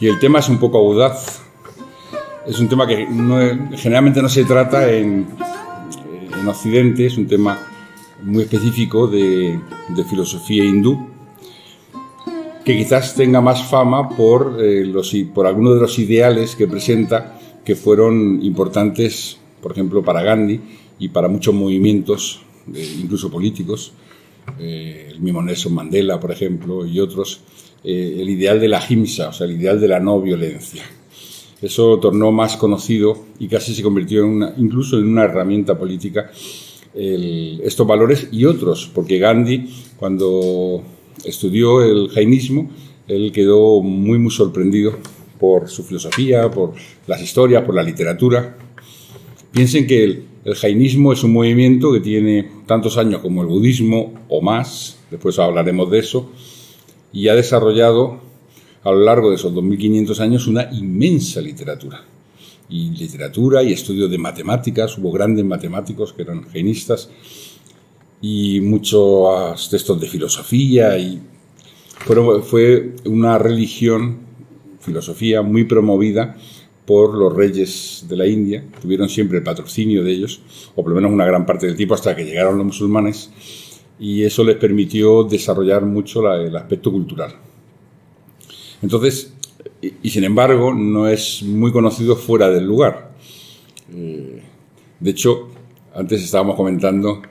Y el tema es un poco audaz. Es un tema que generalmente no se trata en Occidente. Es un tema muy específico de filosofía hindú, que quizás tenga más fama por algunos de los ideales que presenta, que fueron importantes, por ejemplo, para Gandhi y para muchos movimientos, incluso políticos, el mismo Nelson Mandela, por ejemplo, y otros. El ideal de la ahimsa, o sea, el ideal de la no violencia. Eso tornó más conocido y casi se convirtió incluso en una herramienta política, estos valores y otros, porque Gandhi, cuando estudió el jainismo, él quedó muy, muy sorprendido por su filosofía, por las historias, por la literatura. Piensen que el jainismo es un movimiento que tiene tantos años como el budismo o más, después hablaremos de eso, y ha desarrollado a lo largo de esos 2500 años una inmensa literatura. Y estudios de matemáticas, hubo grandes matemáticos que eran jainistas, y muchos textos de filosofía, y fue una religión, filosofía, muy promovida por los reyes de la India. Tuvieron siempre el patrocinio de ellos, o por lo menos una gran parte del tiempo, hasta que llegaron los musulmanes, y eso les permitió desarrollar mucho el aspecto cultural. Entonces, y sin embargo, no es muy conocido fuera del lugar. De hecho, antes estábamos comentando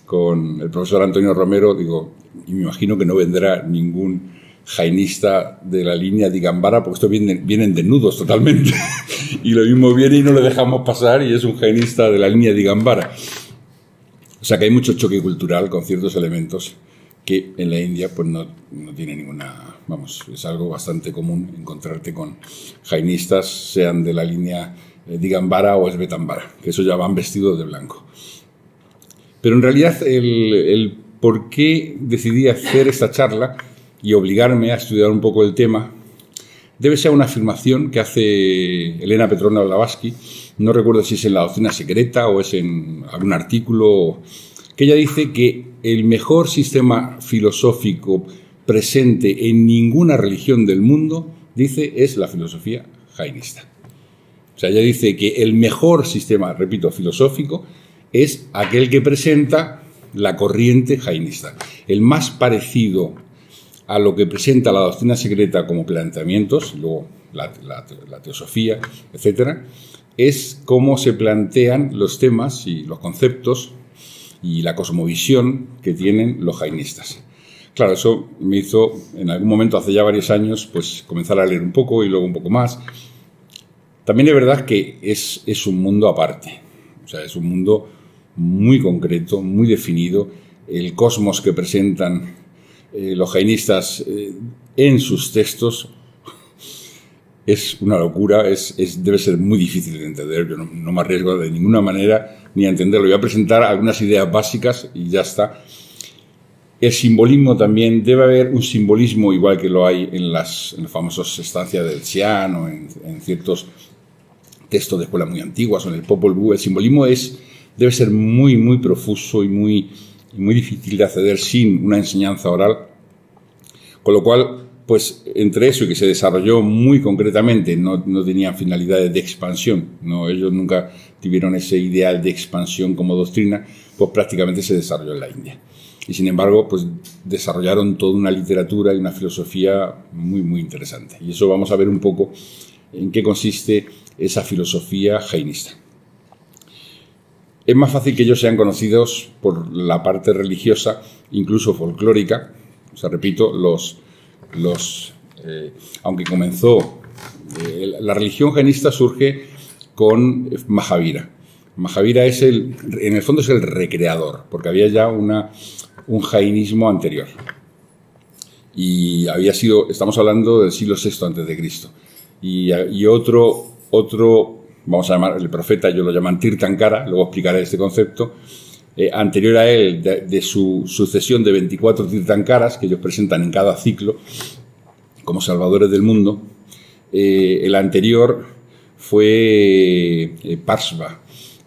con el profesor Antonio Romero, y me imagino que no vendrá ningún jainista de la línea Digambara, porque estos vienen desnudos totalmente, y lo mismo viene y no le dejamos pasar, y es un jainista de la línea Digambara. O sea que hay mucho choque cultural con ciertos elementos que en la India pues no tiene ninguna... es algo bastante común encontrarte con jainistas, sean de la línea Digambara o Svetambara, que eso ya van vestidos de blanco. Pero en realidad el por qué decidí hacer esta charla y obligarme a estudiar un poco el tema debe ser una afirmación que hace Elena Petrovna Blavatsky. No recuerdo si es en La doctrina secreta o es en algún artículo, que ella dice que el mejor sistema filosófico presente en ninguna religión del mundo, dice, es la filosofía jainista. O sea, ella dice que el mejor sistema, repito, filosófico, es aquel que presenta la corriente jainista. El más parecido a lo que presenta la doctrina secreta como planteamientos, luego la teosofía, etcétera, es cómo se plantean los temas y los conceptos y la cosmovisión que tienen los jainistas. Claro, eso me hizo, en algún momento, hace ya varios años, pues comenzar a leer un poco y luego un poco más. También es verdad que es un mundo aparte, o sea, es un mundo muy concreto, muy definido. El cosmos que presentan los jainistas en sus textos es una locura, debe ser muy difícil de entender. Yo no me arriesgo de ninguna manera ni a entenderlo. Voy a presentar algunas ideas básicas y ya está. El simbolismo también, debe haber un simbolismo igual que lo hay en las famosas estancias del Xi'an o en ciertos textos de escuelas muy antiguas o en el Popol Vuh. El simbolismo debe ser muy, muy profuso y muy difícil de acceder sin una enseñanza oral. Con lo cual, pues entre eso y que se desarrolló muy concretamente, no tenían finalidades de expansión, ellos nunca tuvieron ese ideal de expansión como doctrina, pues prácticamente se desarrolló en la India. Y sin embargo, pues desarrollaron toda una literatura y una filosofía muy, muy interesante. Y eso vamos a ver un poco en qué consiste esa filosofía jainista. Es más fácil que ellos sean conocidos por la parte religiosa, incluso folclórica. O sea, repito, aunque comenzó, la religión jainista surge con Mahavira. Mahavira en el fondo es el recreador, porque había ya un jainismo anterior. Y estamos hablando del siglo VI a.C. Y otro, vamos a llamar, el profeta, ellos lo llaman Tirthankara, luego explicaré este concepto, anterior a él, de su sucesión de 24 Tirthankaras, que ellos presentan en cada ciclo como salvadores del mundo. El anterior fue Parsva.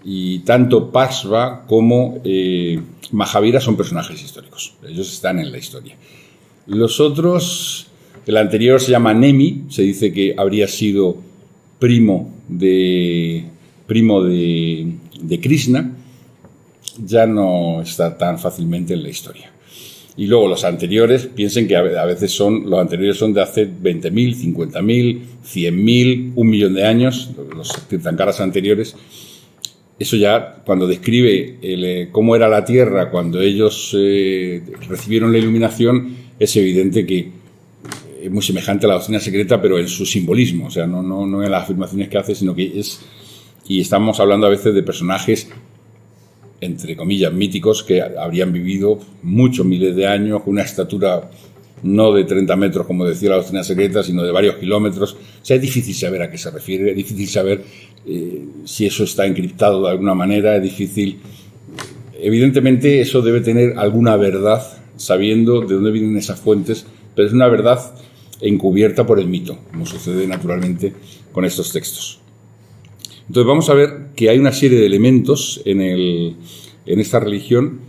Y tanto Parshva como Mahavira son personajes históricos. Ellos están en la historia. Los otros, el anterior se llama Nemi, se dice que habría sido primo de Krishna, ya no está tan fácilmente en la historia. Y luego los anteriores, piensen que a veces los anteriores son de hace 20.000, 50.000, 100.000, 1 millón de años, los Tirthankaras anteriores. Eso ya, cuando describe cómo era la Tierra cuando ellos recibieron la iluminación, es evidente que es muy semejante a la doctrina secreta, pero en su simbolismo, o sea, no en las afirmaciones que hace, sino que es... Y estamos hablando a veces de personajes, entre comillas, míticos, que habrían vivido muchos miles de años, con una estatura no de 30 metros, como decía la doctrina secreta, sino de varios kilómetros. O sea, es difícil saber a qué se refiere, es difícil saber si eso está encriptado de alguna manera, es difícil... Evidentemente, eso debe tener alguna verdad, sabiendo de dónde vienen esas fuentes, pero es una verdad encubierta por el mito, como sucede naturalmente con estos textos. Entonces vamos a ver que hay una serie de elementos en esta religión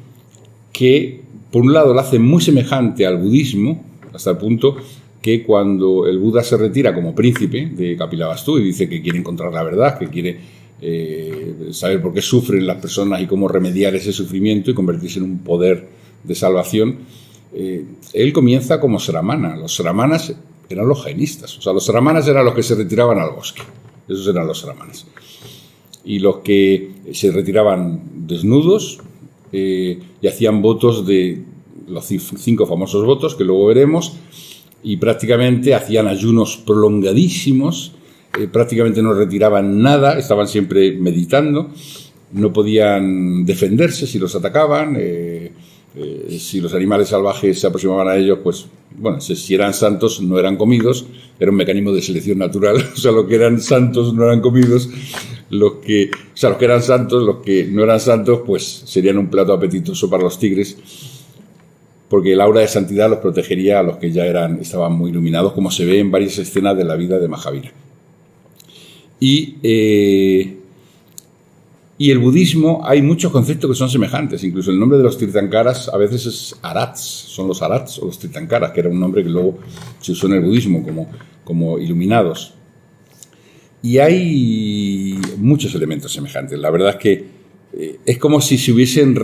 que, por un lado, la hacen muy semejante al budismo, hasta el punto que cuando el Buda se retira como príncipe de Kapilavastu y dice que quiere encontrar la verdad, que quiere saber por qué sufren las personas y cómo remediar ese sufrimiento y convertirse en un poder de salvación, él comienza como sramana. Los sramanas eran los jainistas, o sea, los sramanas eran los que se retiraban al bosque, esos eran los sramanas. Y los que se retiraban desnudos y hacían votos de los 5 famosos votos, que luego veremos, y prácticamente hacían ayunos prolongadísimos, prácticamente no retiraban nada, estaban siempre meditando, no podían defenderse si los atacaban, si los animales salvajes se aproximaban a ellos, pues, bueno, si eran santos no eran comidos, era un mecanismo de selección natural, o sea, los que eran santos no eran comidos, los que eran santos, los que no eran santos, pues serían un plato apetitoso para los tigres, porque el aura de santidad los protegería a los que ya estaban muy iluminados, como se ve en varias escenas de la vida de Mahavira. Y el budismo, hay muchos conceptos que son semejantes, incluso el nombre de los Tirthankaras a veces es Arats, son los Arats o los Tirthankaras, que era un nombre que luego se usó en el budismo como iluminados. Y hay muchos elementos semejantes. La verdad es que es como si se hubiesen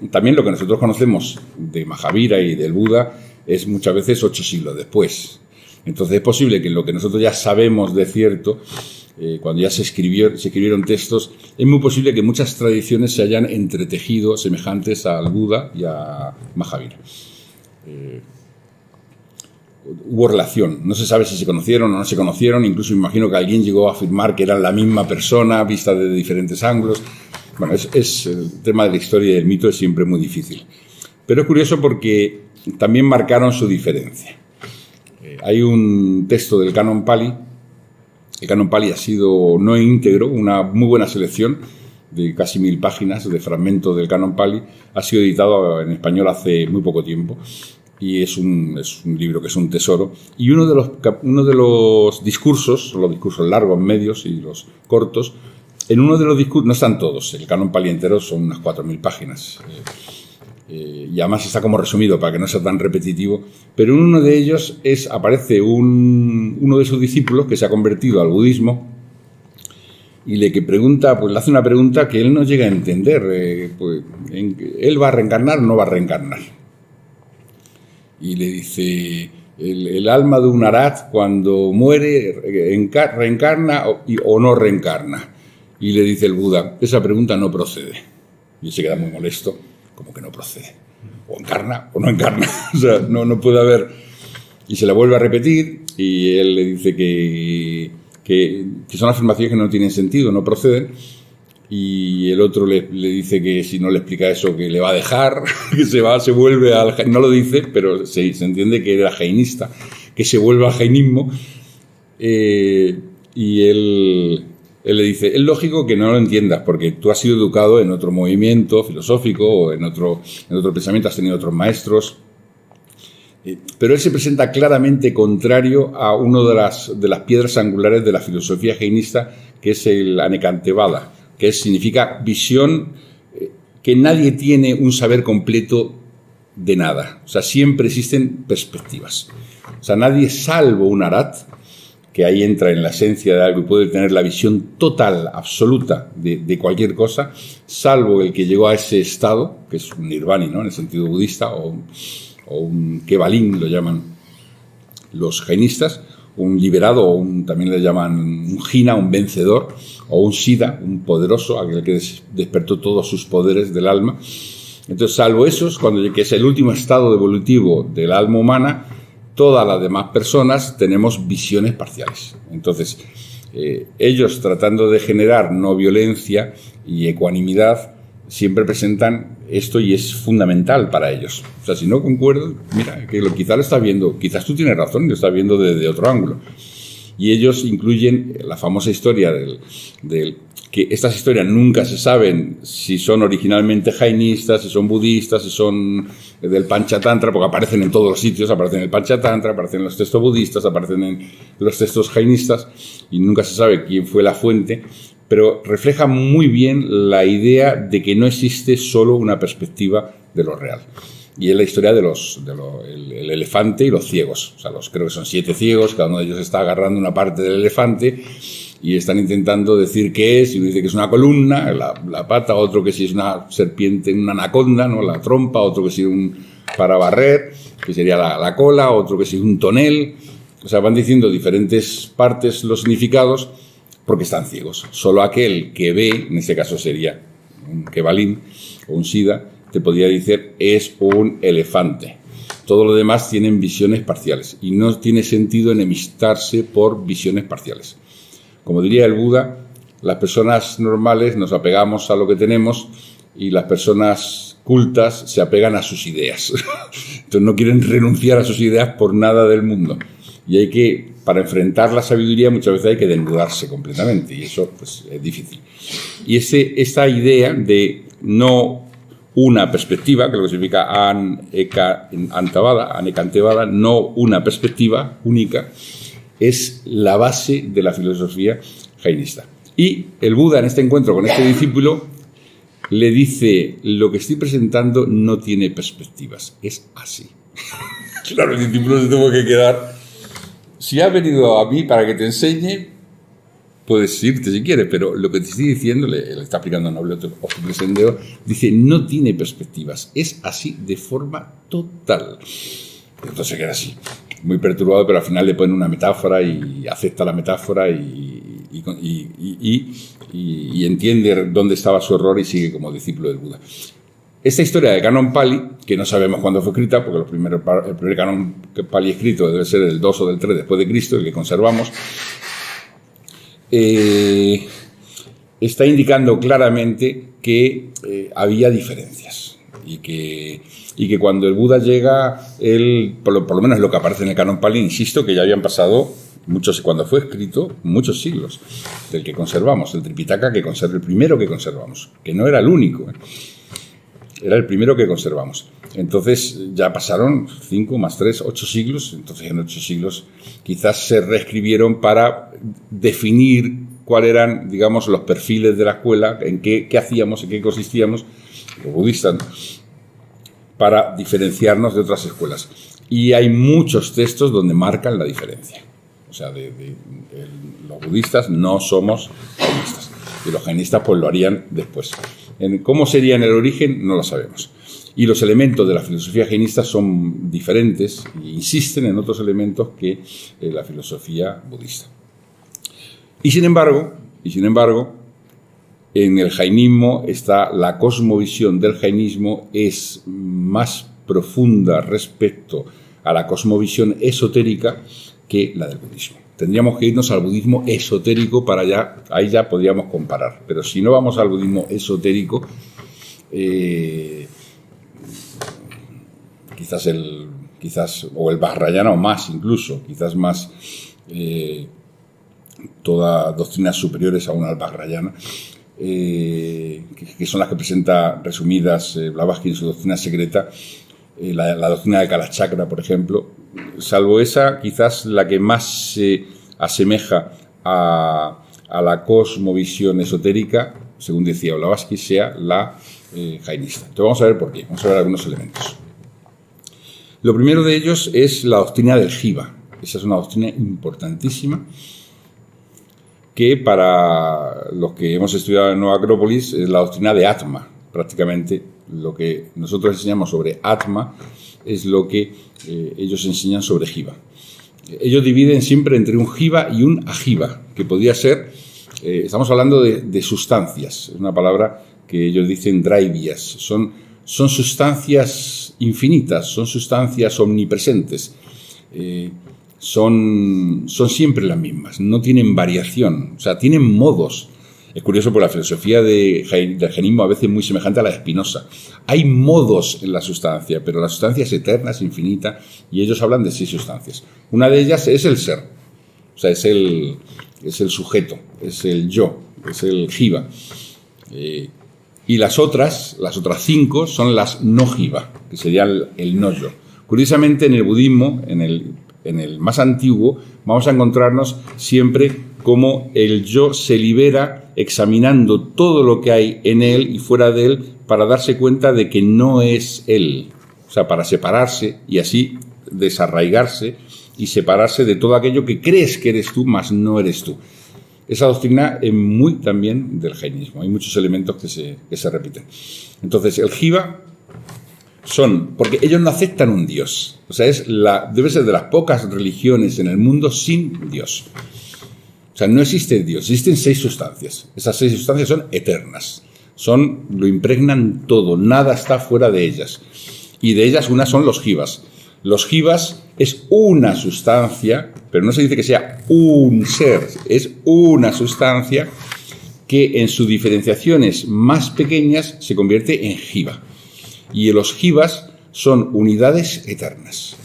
también lo que nosotros conocemos de Mahavira y del Buda es muchas veces 8 siglos después. Entonces es posible que lo que nosotros ya sabemos de cierto, cuando ya se escribieron textos, es muy posible que muchas tradiciones se hayan entretejido semejantes al Buda y a Mahavira. Hubo relación, no se sabe si se conocieron o no se conocieron, incluso imagino que alguien llegó a afirmar que eran la misma persona vista desde diferentes ángulos. Bueno, es el tema de la historia y del mito es siempre muy difícil. Pero es curioso porque también marcaron su diferencia. Hay un texto del Canon Pali. El Canon Pali ha sido no íntegro, una muy buena selección de casi 1000 páginas de fragmentos del Canon Pali. Ha sido editado en español hace muy poco tiempo y es un libro que es un tesoro. Y uno de los discursos, los discursos largos, medios y los cortos, en uno de los discursos, no están todos, el Canon Pali entero son unas 4000 páginas. Y además está como resumido para que no sea tan repetitivo, pero en uno de ellos aparece uno de sus discípulos que se ha convertido al budismo y le hace una pregunta que él no llega a entender. ¿Él va a reencarnar o no va a reencarnar? Y le dice, el alma de un arat cuando muere reencarna o no reencarna. Y le dice el Buda, esa pregunta no procede. Y él se queda muy molesto. Como que no procede, o encarna o no encarna, o sea, no puede haber. Y se la vuelve a repetir y él le dice que son afirmaciones que no tienen sentido, no proceden, y el otro le dice que si no le explica eso que le va a dejar, que se vuelve al... No lo dice, pero se entiende que era jainista, que se vuelve al jainismo, y él le dice, es lógico que no lo entiendas, porque tú has sido educado en otro movimiento filosófico o en otro pensamiento, has tenido otros maestros, pero él se presenta claramente contrario a una de las piedras angulares de la filosofía jainista, que es el Anekantevada, que significa visión, que nadie tiene un saber completo de nada. O sea, siempre existen perspectivas. O sea, nadie, salvo un Arhat, que ahí entra en la esencia de algo y puede tener la visión total, absoluta de cualquier cosa, salvo el que llegó a ese estado, que es un nirvani, ¿no?, en el sentido budista, o un kevalin, lo llaman los jainistas, un liberado, o también le llaman un jina, un vencedor, o un siddha, un poderoso, aquel que despertó todos sus poderes del alma. Entonces, salvo esos, que es el último estado evolutivo del alma humana, todas las demás personas tenemos visiones parciales. Entonces, ellos, tratando de generar no violencia y ecuanimidad, siempre presentan esto y es fundamental para ellos. O sea, si no concuerdo, mira, que quizás lo estás viendo, quizás tú tienes razón, lo estás viendo desde otro ángulo. Y ellos incluyen la famosa historia que estas historias nunca se saben si son originalmente jainistas, si son budistas, si son del Panchatantra, porque aparecen en todos los sitios, aparecen en el Panchatantra, aparecen en los textos budistas, aparecen en los textos jainistas, y nunca se sabe quién fue la fuente, pero refleja muy bien la idea de que no existe solo una perspectiva de lo real. Y es la historia del elefante y los ciegos. O sea, creo que son 7 ciegos, cada uno de ellos está agarrando una parte del elefante y están intentando decir qué es, y uno dice que es una columna, la pata, otro que si es una serpiente, una anaconda, ¿no?, la trompa, otro que si es para barrer, que sería la cola, otro que si es un tonel. O sea, van diciendo diferentes partes los significados porque están ciegos. Solo aquel que ve, en este caso sería un kevalin o un siddha, te podría decir es un elefante. Todo lo demás tienen visiones parciales y no tiene sentido enemistarse por visiones parciales. Como diría el Buda, las personas normales nos apegamos a lo que tenemos y las personas cultas se apegan a sus ideas. Entonces no quieren renunciar a sus ideas por nada del mundo. Y para enfrentar la sabiduría muchas veces hay que desnudarse completamente y eso pues es difícil. Y esta idea de no una perspectiva, que lo que significa anekantevada, no una perspectiva única, es la base de la filosofía jainista. Y el Buda, en este encuentro con este discípulo, le dice: lo que estoy presentando no tiene perspectivas, es así. Claro, el discípulo se tuvo que quedar: si has venido a mí para que te enseñe, puedes irte si quieres, pero lo que te estoy diciendo, le está explicando a Noble Octuple Sendero, dice: no tiene perspectivas, es así de forma total. Entonces se queda así, muy perturbado, pero al final le pone una metáfora y acepta la metáfora y entiende dónde estaba su error y sigue como discípulo del Buda. Esta historia de Canon Pali, que no sabemos cuándo fue escrita, porque el primer Canon Pali escrito debe ser del 2 o del 3 después de Cristo, el que conservamos, está indicando claramente que había diferencias y que cuando el Buda llega, por lo menos lo que aparece en el Canon Pali, insisto que ya habían pasado cuando fue escrito, muchos siglos del que conservamos, el Tripitaka, el primero que conservamos, que no era el único, era el primero que conservamos. Entonces ya pasaron 5 más 3, 8 siglos. Entonces en 8 siglos quizás se reescribieron para definir cuáles eran, digamos, los perfiles de la escuela, en qué hacíamos, en qué consistíamos, los budistas, ¿no?, para diferenciarnos de otras escuelas. Y hay muchos textos donde marcan la diferencia. O sea, los budistas no somos jainistas. Y los jainistas pues lo harían después. ¿Cómo sería en el origen? No lo sabemos. Y los elementos de la filosofía jainista son diferentes e insisten en otros elementos que la filosofía budista. Y sin embargo, en el jainismo está la cosmovisión del jainismo es más profunda respecto a la cosmovisión esotérica que la del budismo. Tendríamos que irnos al budismo esotérico ahí ya podríamos comparar. Pero si no vamos al budismo esotérico, quizás o el Vajrayana o más incluso, quizás más todas doctrinas superiores a una al Vajrayana, que son las que presenta resumidas Blavatsky en su doctrina secreta, la doctrina de Kalachakra, por ejemplo. Salvo esa, quizás la que más se asemeja a la cosmovisión esotérica según decía Blavatsky, sea la jainista. Entonces vamos a ver por qué, vamos a ver algunos elementos. Lo primero de ellos es la doctrina del Jiva. Esa es una doctrina importantísima que para los que hemos estudiado en Nueva Acrópolis es la doctrina de Atma. Prácticamente lo que nosotros enseñamos sobre Atma es lo que ellos enseñan sobre Jiva. Ellos dividen siempre entre un Jiva y un Ajiva, que podría ser, estamos hablando de sustancias, es una palabra que ellos dicen draivias, son sustancias infinitas, son sustancias omnipresentes, son siempre las mismas, no tienen variación, o sea, tienen modos. Es curioso porque la filosofía del jainismo a veces es muy semejante a la de Spinoza. Hay modos en la sustancia, pero la sustancia es eterna, es infinita, y ellos hablan de 6 sustancias. Una de ellas es el ser, o sea, es el sujeto, es el yo, es el jiva. Y las otras 5 son las no jiva, que sería el no yo. Curiosamente, en el budismo, en el más antiguo, vamos a encontrarnos siempre cómo el yo se libera examinando todo lo que hay en él y fuera de él para darse cuenta de que no es él. O sea, para separarse y así desarraigarse y separarse de todo aquello que crees que eres tú, mas no eres tú. Esa doctrina es muy también del jainismo. Hay muchos elementos que se repiten. Entonces, el jiva porque ellos no aceptan un Dios. O sea, debe ser de las pocas religiones en el mundo sin Dios. O sea, no existe Dios, existen 6 sustancias. Esas 6 sustancias son eternas. Lo impregnan todo, nada está fuera de ellas. Y de ellas unas son los jivas. Los jivas es una sustancia, pero no se dice que sea un ser, es una sustancia que en sus diferenciaciones más pequeñas se convierte en jiva. Y los jivas son unidades eternas.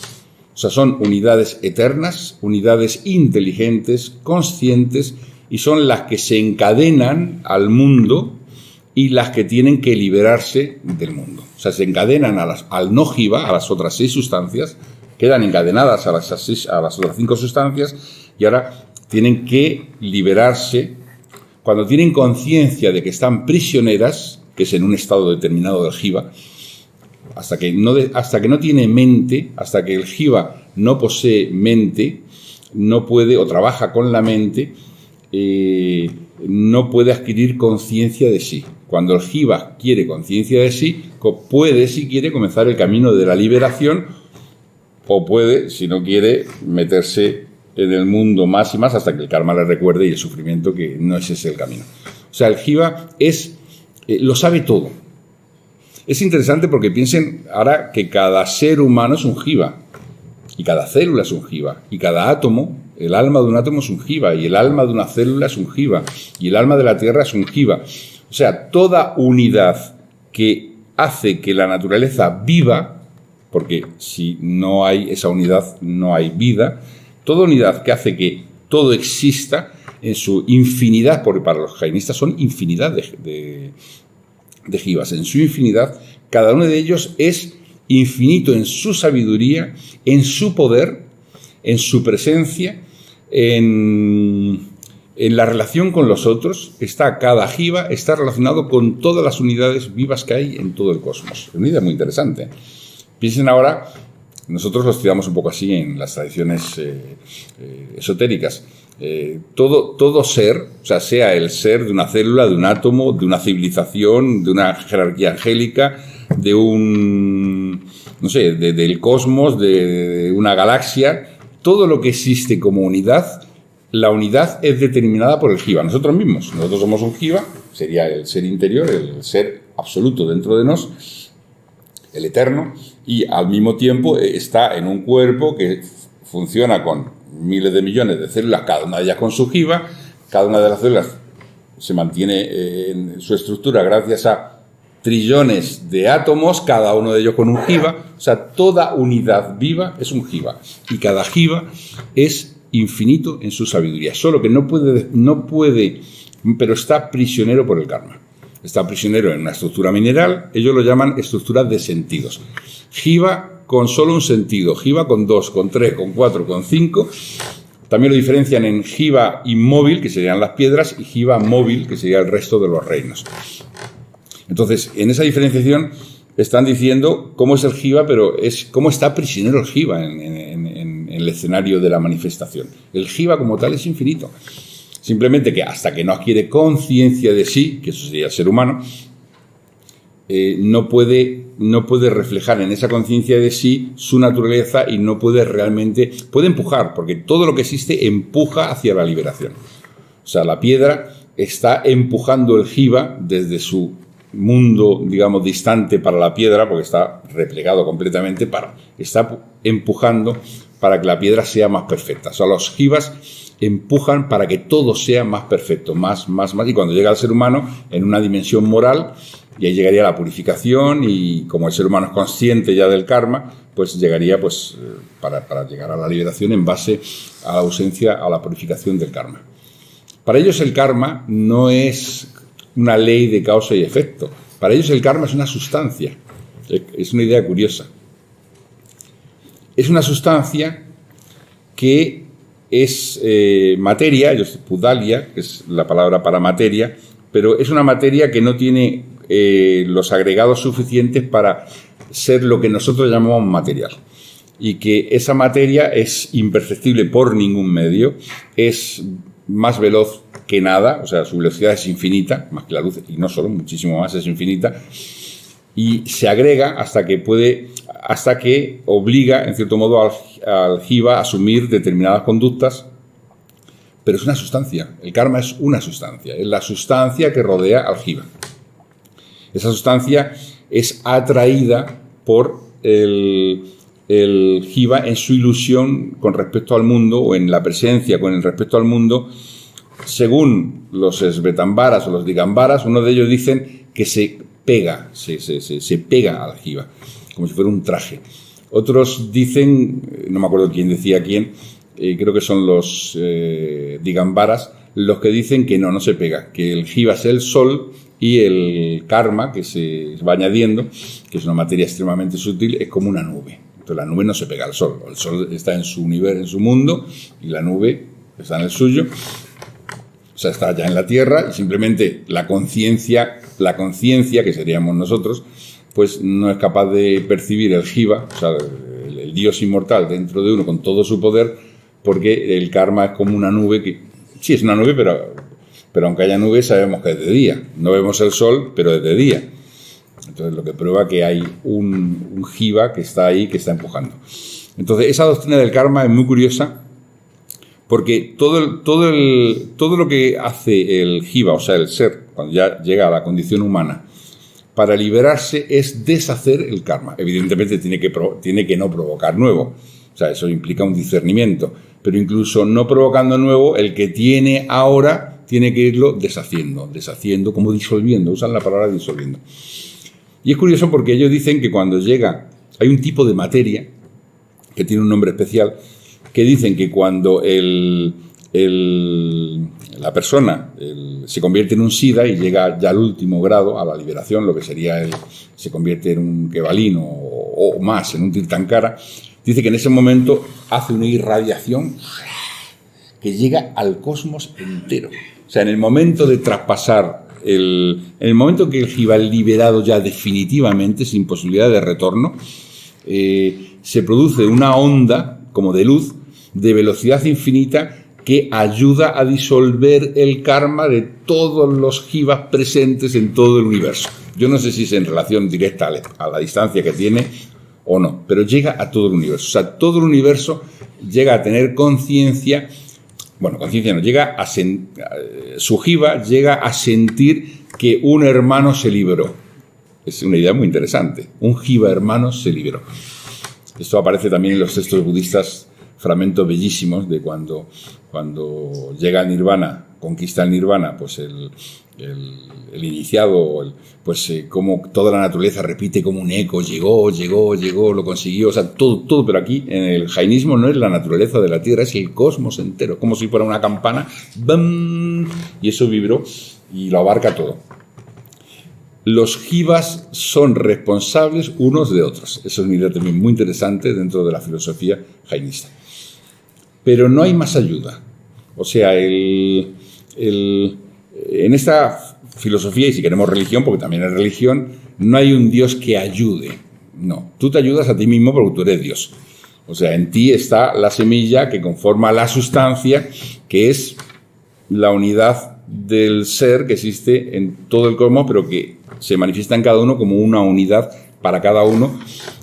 O sea, son unidades eternas, unidades inteligentes, conscientes, y son las que se encadenan al mundo y las que tienen que liberarse del mundo. O sea, se encadenan al no jiva, a las otras 6 sustancias, quedan encadenadas a las otras 5 sustancias, y ahora tienen que liberarse. Cuando tienen conciencia de que están prisioneras, que es en un estado determinado del jiva, hasta que no tiene mente, hasta que el jiva no posee mente, no puede, o trabaja con la mente, no puede adquirir conciencia de sí. Cuando el jiva quiere conciencia de sí, puede, si quiere, comenzar el camino de la liberación, o puede, si no quiere, meterse en el mundo más y más hasta que el karma le recuerde y el sufrimiento que no es ese el camino. O sea, el jiva lo sabe todo. Es interesante porque piensen ahora que cada ser humano es un jiva, y cada célula es un jiva, y cada átomo, el alma de un átomo es un jiva, y el alma de una célula es un jiva, y el alma de la Tierra es un jiva. O sea, toda unidad que hace que la naturaleza viva, porque si no hay esa unidad no hay vida, toda unidad que hace que todo exista en su infinidad, porque para los jainistas son infinidad de jivas, en su infinidad, cada uno de ellos es infinito en su sabiduría, en su poder, en su presencia, en la relación con los otros. Cada jiva está relacionado con todas las unidades vivas que hay en todo el cosmos. Es una idea muy interesante. Piensen ahora, nosotros lo estudiamos un poco así en las tradiciones esotéricas. Todo ser, o sea el ser de una célula, de un átomo, de una civilización, de una jerarquía angélica, de del cosmos, de una galaxia, todo lo que existe como unidad, la unidad es determinada por el jiva, nosotros mismos. Nosotros somos un jiva, sería el ser interior, el ser absoluto dentro de nos, el eterno, y al mismo tiempo está en un cuerpo que funciona con miles de millones de células, cada una de ellas con su jiva. Cada una de las células se mantiene en su estructura gracias a trillones de átomos, cada uno de ellos con un jiva. O sea, toda unidad viva es un jiva, y cada jiva es infinito en su sabiduría, solo que no puede, pero está prisionero por el karma. Está prisionero en una estructura mineral, ellos lo llaman estructura de sentidos. Jiva con solo un sentido, jiva con 2, con 3, con 4, con 5, También lo diferencian en jiva inmóvil, que serían las piedras, y jiva móvil, que sería el resto de los reinos. Entonces, en esa diferenciación están diciendo cómo es el jiva, pero es cómo está prisionero el jiva en el escenario de la manifestación. El jiva como tal es infinito. Simplemente que hasta que no adquiere conciencia de sí, que eso sería el ser humano, no puede reflejar en esa conciencia de sí su naturaleza y no puede realmente... Puede empujar, porque todo lo que existe empuja hacia la liberación. O sea, la piedra está empujando el jiva desde su mundo, digamos, distante para la piedra, porque está replegado completamente, está empujando para que la piedra sea más perfecta. O sea, los jivas empujan para que todo sea más perfecto, más, y cuando llega al ser humano en una dimensión moral, y ahí llegaría la purificación, y como el ser humano es consciente ya del karma, pues llegaría para llegar a la liberación en base a la ausencia, a la purificación del karma. Para ellos el karma no es una ley de causa y efecto. Para ellos el karma es una sustancia. Es una idea curiosa. Es una sustancia que es materia, ellos pudalia, que es la palabra para materia, pero es una materia que no tiene los agregados suficientes para ser lo que nosotros llamamos material. Y que esa materia es imperceptible por ningún medio, es más veloz que nada, o sea, su velocidad es infinita, más que la luz, y no solo, muchísimo más, es infinita, y se agrega hasta que obliga, en cierto modo, al jiva a asumir determinadas conductas, pero es una sustancia. El karma es una sustancia, es la sustancia que rodea al jiva. Esa sustancia es atraída por el jiva en su ilusión con respecto al mundo, o en la presencia con respecto al mundo. Según los svetambaras o los digambaras, uno de ellos dicen que se pega al jiva, como si fuera un traje. Otros dicen, no me acuerdo quién decía quién, creo que son los digambaras, los que dicen que no se pega, que el jiva es el sol y el karma que se va añadiendo, que es una materia extremadamente sutil, es como una nube. Entonces la nube no se pega al sol, el sol está en su universo, en su mundo, y la nube está en el suyo. O sea, está ya en la tierra, y simplemente la conciencia, que seríamos nosotros, pues no es capaz de percibir el jiva, o sea, el Dios inmortal dentro de uno con todo su poder, porque el karma es como una nube que... Sí, es una nube, pero aunque haya nube sabemos que es de día. No vemos el sol, pero es de día. Entonces, lo que prueba que hay un jiva que está ahí, que está empujando. Entonces, esa doctrina del karma es muy curiosa, porque todo lo que hace el jiva, o sea, el ser, cuando ya llega a la condición humana, para liberarse es deshacer el karma. Evidentemente tiene que no provocar nuevo. O sea, eso implica un discernimiento. Pero incluso no provocando nuevo, el que tiene ahora tiene que irlo deshaciendo, como disolviendo. Usan la palabra disolviendo. Y es curioso porque ellos dicen que cuando llega, hay un tipo de materia que tiene un nombre especial, que dicen que cuando la persona se convierte en un sida y llega ya al último grado, a la liberación, lo que sería se convierte en un kevalín o más, en un tirthankara, dice que en ese momento hace una irradiación que llega al cosmos entero. O sea, en el momento de traspasar, en el momento que el jiva es liberado ya definitivamente, sin posibilidad de retorno, se produce una onda como de luz, de velocidad infinita, que ayuda a disolver el karma de todos los jivas presentes en todo el universo. Yo no sé si es en relación directa a la distancia que tiene o no, pero llega a todo el universo. O sea, todo el universo llega a tener conciencia, conciencia no, su jiva llega a sentir que un hermano se liberó. Es una idea muy interesante. Un jiva hermano se liberó. Esto aparece también en los textos budistas, fragmentos bellísimos de cuando llega al nirvana, conquista el nirvana, pues el iniciado, como toda la naturaleza repite como un eco, llegó, lo consiguió, o sea, todo, pero aquí en el jainismo no es la naturaleza de la tierra, es el cosmos entero, como si fuera una campana, ¡bam! Y eso vibró y lo abarca todo. Los jivas son responsables unos de otros. Eso es una idea también muy interesante dentro de la filosofía jainista. pero no hay más ayuda. O sea, en esta filosofía, y si queremos religión, porque también es religión, no hay un Dios que ayude. No, tú te ayudas a ti mismo porque tú eres Dios. O sea, en ti está la semilla que conforma la sustancia, que es la unidad del ser que existe en todo el cosmos, pero que se manifiesta en cada uno como una unidad para cada uno,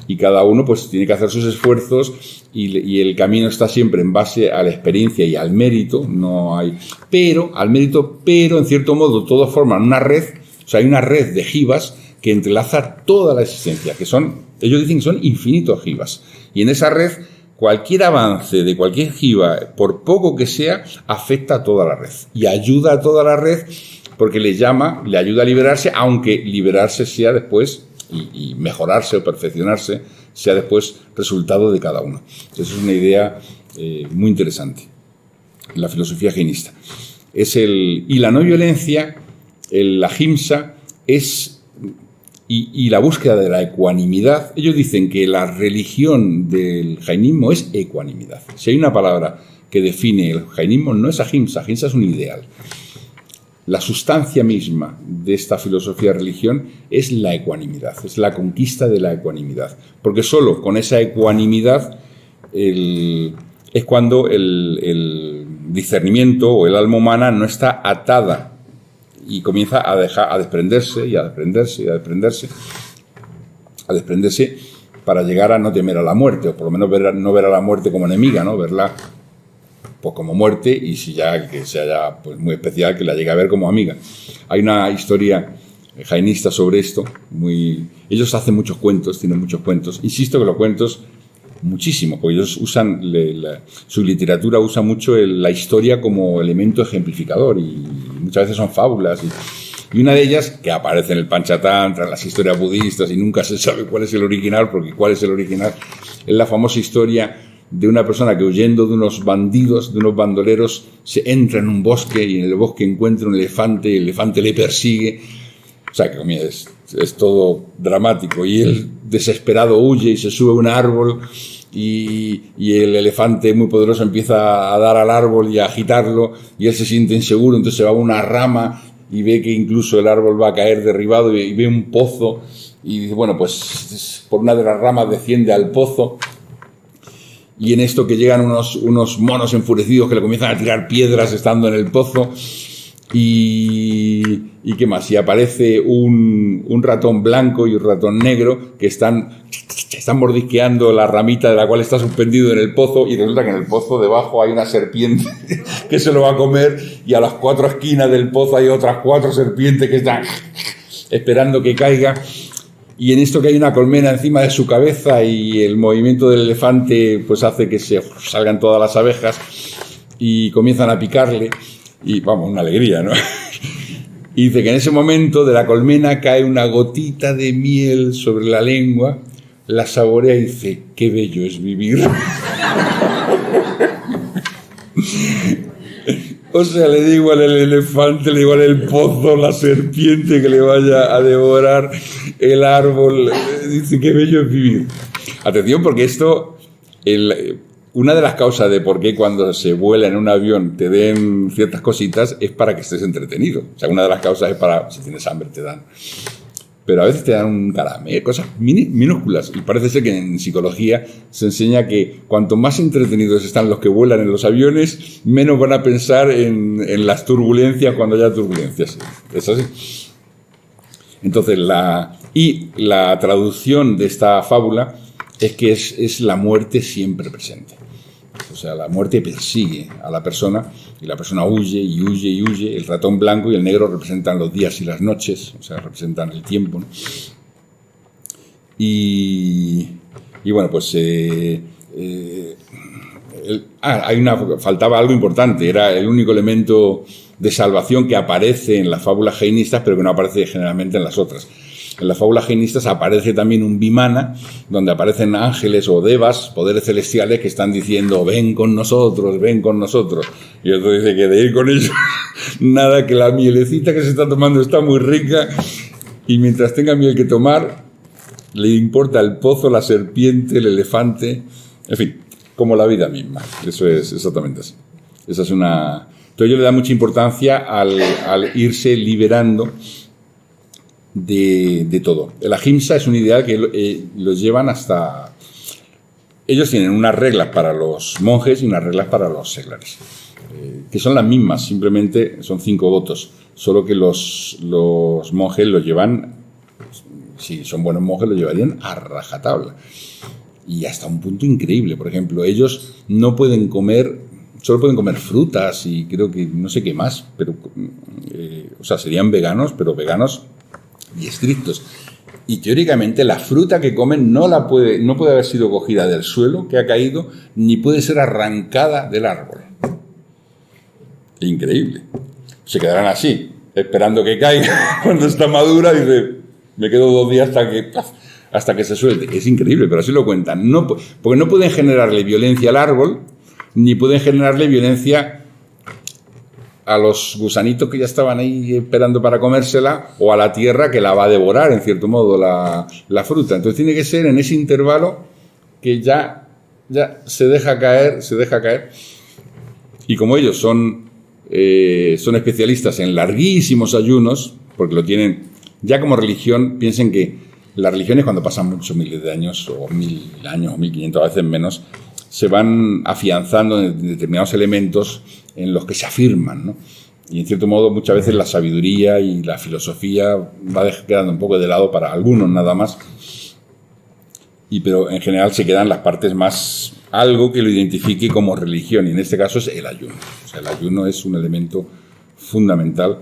y cada uno pues tiene que hacer sus esfuerzos, y el camino está siempre en base a la experiencia y al mérito, no hay al mérito, pero en cierto modo todos forman una red. O sea, hay una red de jivas que entrelaza toda la existencia, que son, ellos dicen que son infinitos jivas, y en esa red cualquier avance de cualquier jiva, por poco que sea, afecta a toda la red y ayuda a toda la red, porque le ayuda a liberarse, aunque liberarse sea después, y mejorarse o perfeccionarse sea después resultado de cada uno. Entonces es una idea muy interesante, la filosofía jainista. Y la no violencia, la ahimsa, y la búsqueda de la ecuanimidad. Ellos dicen que la religión del jainismo es ecuanimidad. Si hay una palabra que define el jainismo, no es ahimsa. Ahimsa es un ideal. La sustancia misma de esta filosofía de religión es la ecuanimidad, es la conquista de la ecuanimidad. Porque solo con esa ecuanimidad es cuando el discernimiento o el alma humana no está atada y comienza a desprenderse y a desprenderse y a desprenderse, para llegar a no temer a la muerte, o por lo menos no ver a la muerte como enemiga, ¿no? Verla pues como muerte, y si ya que sea ya pues muy especial, que la llegue a ver como amiga. Hay una historia jainista sobre esto, ellos hacen muchos cuentos, tienen muchos cuentos. Insisto que los cuentos muchísimo, porque ellos usan su literatura usa mucho la historia como elemento ejemplificador, y muchas veces son fábulas, y una de ellas, que aparece en el Panchatantra, en las historias budistas, y nunca se sabe cuál es el original, porque cuál es el original, es la famosa historia de una persona que, huyendo de unos bandidos, de unos bandoleros, se entra en un bosque, y en el bosque encuentra un elefante, y el elefante le persigue. O sea, que es todo dramático, y él, desesperado, huye y se sube a un árbol, y el elefante muy poderoso empieza a dar al árbol y a agitarlo, y él se siente inseguro, entonces se va a una rama y ve que incluso el árbol va a caer derribado, y ve un pozo, y dice, bueno, pues por una de las ramas desciende al pozo. Y en esto que llegan unos monos enfurecidos que le comienzan a tirar piedras estando en el pozo. Y qué más, y aparece un ratón blanco y un ratón negro que están mordisqueando la ramita de la cual está suspendido en el pozo, y resulta que en el pozo debajo hay una serpiente que se lo va a comer, y a las 4 esquinas del pozo hay otras 4 serpientes que están esperando que caiga. Y en esto que hay una colmena encima de su cabeza, y el movimiento del elefante pues hace que se salgan todas las abejas y comienzan a picarle, y vamos, una alegría, ¿no? Y dice que en ese momento de la colmena cae una gotita de miel sobre la lengua, la saborea y dice, qué bello es vivir. O sea, le da igual el elefante, le da igual el pozo, la serpiente que le vaya a devorar el árbol. Dice, qué bello es vivir. Atención, porque esto, una de las causas de por qué cuando se vuela en un avión te den ciertas cositas es para que estés entretenido. O sea, una de las causas es para, si tienes hambre te dan. Pero a veces te dan un caramelo, cosas minúsculas. Y parece ser que en psicología se enseña que cuanto más entretenidos están los que vuelan en los aviones, menos van a pensar en las turbulencias cuando haya turbulencias. ¿Es así? Entonces, la traducción de esta fábula es que es la muerte siempre presente. O sea, la muerte persigue a la persona, y la persona huye y huye y huye. El ratón blanco y el negro representan los días y las noches, o sea, representan el tiempo, ¿no? Y bueno, pues faltaba algo importante. Era el único elemento de salvación que aparece en las fábulas jainistas, pero que no aparece generalmente en las otras. En las fábulas jainistas aparece también un vimana, donde aparecen ángeles o devas, poderes celestiales, que están diciendo, ven con nosotros, ven con nosotros. Y otro dice que de ir con ellos, nada, que la mielecita que se está tomando está muy rica, y mientras tenga miel que tomar, le importa el pozo, la serpiente, el elefante, en fin. como la vida misma. Eso es exactamente así. Esa es una... Entonces ellos le dan mucha importancia al irse liberando de todo. El ahimsa es un ideal que los llevan hasta... Ellos tienen unas reglas para los monjes y unas reglas para los seglares, que son las mismas, simplemente son 5 votos, solo que los monjes los llevan, si son buenos monjes, los llevarían a rajatabla. Y hasta un punto increíble. Por ejemplo, ellos no pueden comer, solo pueden comer frutas y creo que no sé qué más, pero, o sea, serían veganos, pero veganos y estrictos. Y teóricamente la fruta que comen no puede haber sido cogida del suelo que ha caído, ni puede ser arrancada del árbol. Increíble. Se quedarán así, esperando que caiga. Cuando está madura, dice, me quedo 2 días hasta que se suelte. Es increíble, pero así lo cuentan. No, porque no pueden generarle violencia al árbol, ni pueden generarle violencia a los gusanitos que ya estaban ahí esperando para comérsela, o a la tierra que la va a devorar, en cierto modo, la fruta. Entonces tiene que ser en ese intervalo que ya se deja caer. Y como ellos son especialistas en larguísimos ayunos, porque lo tienen ya como religión, piensen que las religiones, cuando pasan muchos miles de años, o 1000 años, o 1500, a veces menos, se van afianzando en determinados elementos en los que se afirman, ¿no? Y en cierto modo muchas veces la sabiduría y la filosofía va quedando un poco de lado para algunos nada más, pero en general se quedan las partes más, algo que lo identifique como religión, y en este caso es el ayuno. O sea, el ayuno es un elemento fundamental.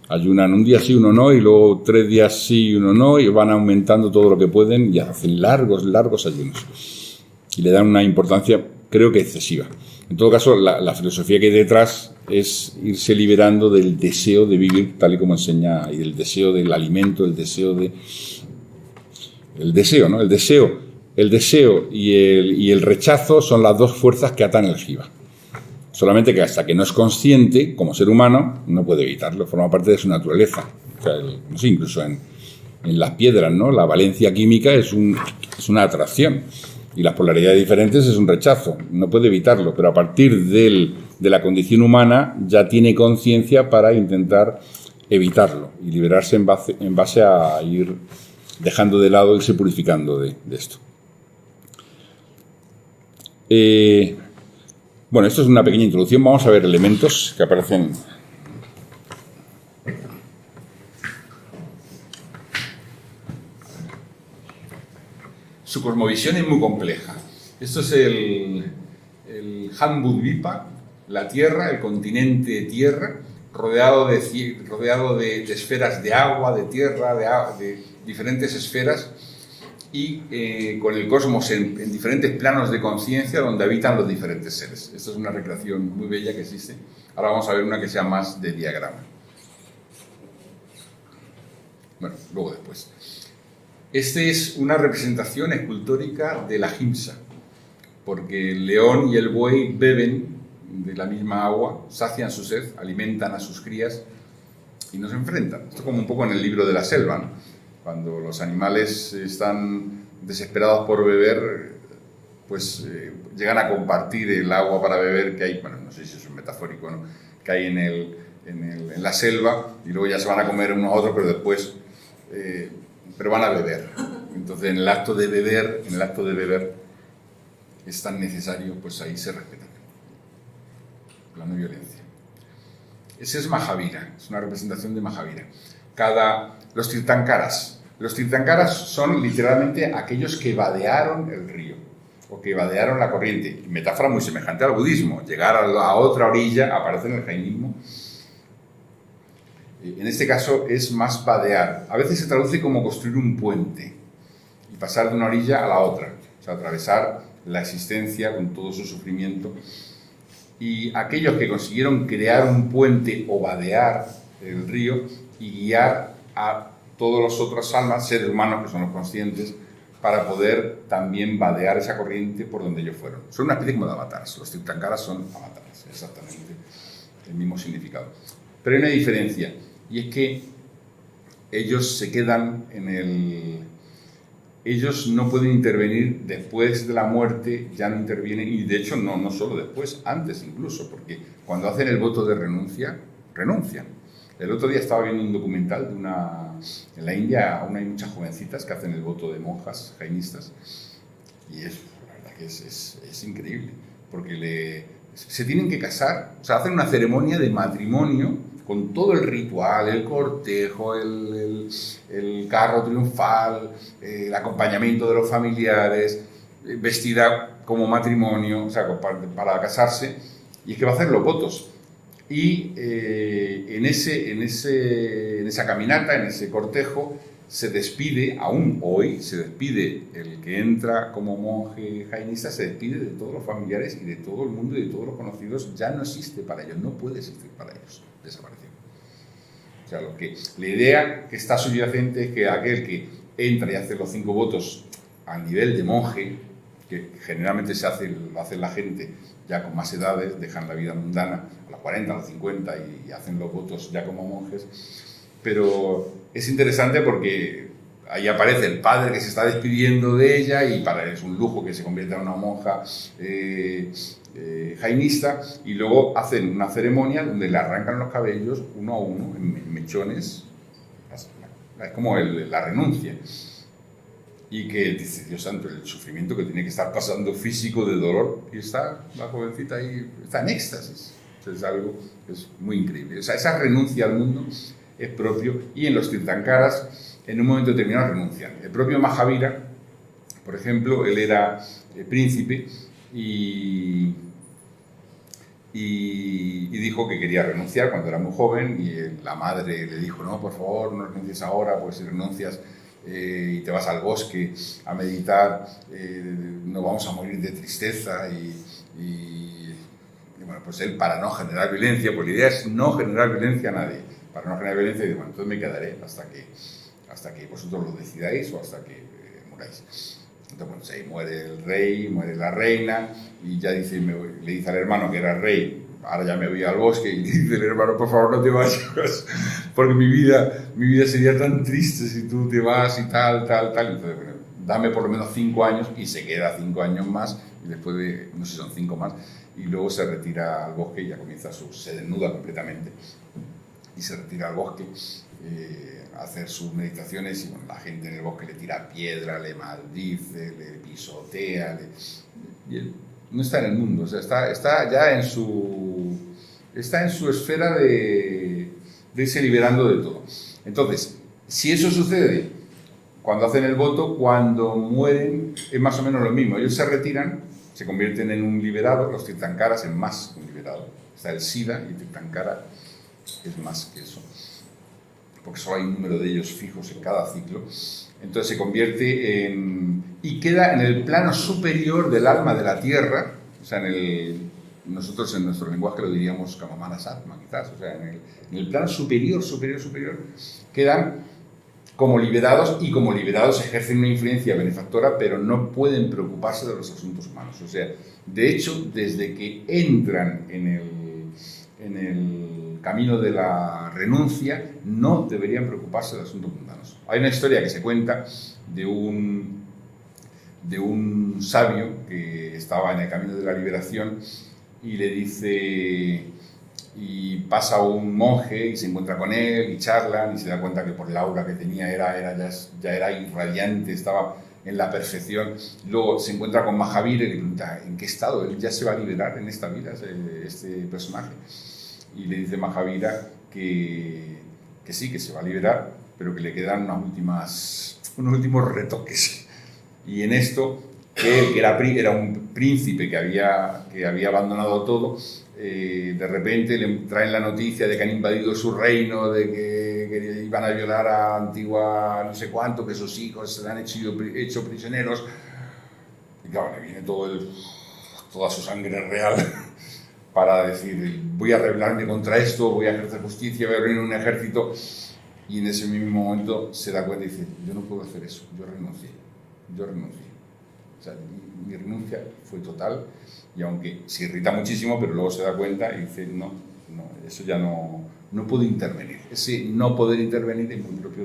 Ayunan un día sí, uno no, y luego 3 días sí y uno no, y van aumentando todo lo que pueden y hacen largos ayunos. Y le dan una importancia, creo que excesiva. En todo caso, la filosofía que hay detrás es irse liberando del deseo de vivir tal y como enseña, y del deseo del alimento, el deseo, ¿no? El deseo y el rechazo son las 2 fuerzas que atan el jiva. Solamente que hasta que no es consciente, como ser humano, no puede evitarlo, forma parte de su naturaleza. O sea, no sé, incluso en las piedras, ¿no? La valencia química es una atracción. Y las polaridades diferentes es un rechazo, no puede evitarlo, pero a partir de la condición humana ya tiene conciencia para intentar evitarlo y liberarse en base a ir dejando de lado, irse purificando de esto. Bueno, esto es una pequeña introducción, vamos a ver elementos que aparecen. Su cosmovisión es muy compleja. Esto es el Jambudvipa, la Tierra, el continente Tierra, rodeado de esferas de agua, de tierra, de diferentes esferas, y con el cosmos en diferentes planos de conciencia donde habitan los diferentes seres. Esta es una recreación muy bella que existe. Ahora vamos a ver una que sea más de diagrama. Bueno, luego después. Esta es una representación escultórica de la ahimsa, porque el león y el buey beben de la misma agua, sacian su sed, alimentan a sus crías y no se enfrentan. Esto es como un poco en el libro de la selva, ¿no? Cuando los animales están desesperados por beber, pues llegan a compartir el agua para beber que hay, bueno, no sé si eso es metafórico, ¿no? Que hay en la selva, y luego ya se van a comer unos a otros, pero después... pero van a beber. Entonces, en el acto de beber es tan necesario, pues ahí se respeta la no violencia. Ese es Mahavira, es una representación de Mahavira. Los tirthankaras son literalmente aquellos que vadearon el río o que vadearon la corriente. Metáfora muy semejante al budismo. Llegar a otra orilla aparece en el jainismo. En este caso es más vadear. A veces se traduce como construir un puente y pasar de una orilla a la otra. O sea, atravesar la existencia con todo su sufrimiento. Y aquellos que consiguieron crear un puente o vadear el río y guiar a todas las otras almas, seres humanos que son los conscientes, para poder también vadear esa corriente por donde ellos fueron. Son una especie como de avatares. Los tirthankaras son avatares, exactamente el mismo significado. Pero hay una diferencia, y es que ellos se quedan ellos no pueden intervenir después de la muerte, ya no intervienen, y de hecho no solo después, antes incluso, porque cuando hacen el voto de renuncia, renuncian. El otro día estaba viendo un documental en la India aún hay muchas jovencitas que hacen el voto de monjas jainistas, y la verdad que es increíble, porque se tienen que casar, o sea, hacen una ceremonia de matrimonio con todo el ritual, el cortejo, el carro triunfal, el acompañamiento de los familiares, vestida como matrimonio, o sea, para casarse, y es que va a hacer los votos. Y en esa caminata, en ese cortejo, se despide, aún hoy, se despide el que entra como monje jainista, se despide de todos los familiares y de todo el mundo y de todos los conocidos, ya no existe para ellos, no puede existir para ellos, desapareció. O sea, la idea que está subyacente es que aquel que entra y hace los 5 votos a nivel de monje, que generalmente lo hace la gente ya con más edades, dejan la vida mundana a los 40, a los 50 y hacen los votos ya como monjes. Pero es interesante porque ahí aparece el padre que se está despidiendo de ella y para él es un lujo que se convierta en una monja jainista, y luego hacen una ceremonia donde le arrancan los cabellos uno a uno en mechones. Es como la renuncia. Y que dice, Dios santo, el sufrimiento que tiene que estar pasando físico de dolor, y está la jovencita ahí, está en éxtasis. Es algo que es muy increíble. O sea, esa renuncia al mundo es propio, y en los Tirthankaras en un momento determinado renuncian. El propio Mahavira, por ejemplo, él era príncipe y dijo que quería renunciar cuando era muy joven, y la madre le dijo, no, por favor, no renuncies ahora, pues si renuncias y te vas al bosque a meditar, no vamos a morir de tristeza. Y bueno, pues él, para no generar violencia, pues la idea es no generar violencia a nadie, para no generar violencia, y bueno, entonces me quedaré hasta que vosotros lo decidáis o hasta que muráis. Entonces, bueno, ahí muere el rey, muere la reina, y ya le dice al hermano que era rey, ahora ya me voy al bosque, y dice el hermano, por favor no te vayas, porque mi vida sería tan triste si tú te vas y tal. Entonces, bueno, dame por lo menos 5 años, y se queda 5 años más, y después de, no sé si son 5 más, y luego se retira al bosque y ya comienza se desnuda completamente, y se retira al bosque a hacer sus meditaciones, y bueno, la gente en el bosque le tira piedra, le maldice, le pisotea, y él no está en el mundo, o sea, está ya en su esfera de irse liberando de todo. Entonces, si eso sucede cuando hacen el voto, cuando mueren es más o menos lo mismo. Ellos se retiran, se convierten en un liberado, los Tirthankaras en más que un liberado. Está el Siddha, y Tirthankara es más que eso, porque solo hay un número de ellos fijos en cada ciclo. Entonces se convierte y queda en el plano superior del alma de la tierra, o sea, nosotros en nuestro lenguaje lo diríamos como Manasatma, quizás, o sea, en el plano superior, quedan como liberados, y como liberados ejercen una influencia benefactora, pero no pueden preocuparse de los asuntos humanos. O sea, de hecho, desde que entran en el camino de la renuncia, no deberían preocuparse de asuntos mundanos. Hay una historia que se cuenta de un sabio que estaba en el camino de la liberación, y le dice, y pasa un monje y se encuentra con él y charlan, y se da cuenta que por el aura que tenía ya era irradiante, estaba en la perfección. Luego se encuentra con Mahavira y le pregunta, ¿en qué estado? Él ya se va a liberar en esta vida, este personaje. Y le dice Mahavira que sí, que se va a liberar, pero que le quedan unos últimos retoques. Y en esto, que era un príncipe que había abandonado todo, de repente le traen la noticia de que han invadido su reino, de que iban a violar a Antigua no sé cuánto, que sus hijos se le han hecho prisioneros. Y claro, le viene toda su sangre real para decir, voy a rebelarme contra esto, voy a ejercer justicia, voy a reunir un ejército. Y en ese mismo momento se da cuenta y dice, yo no puedo hacer eso, yo renuncié. O sea, mi renuncia fue total, y aunque se irrita muchísimo, pero luego se da cuenta y dice, no, eso ya no puedo intervenir. Ese no poder intervenir es muy propio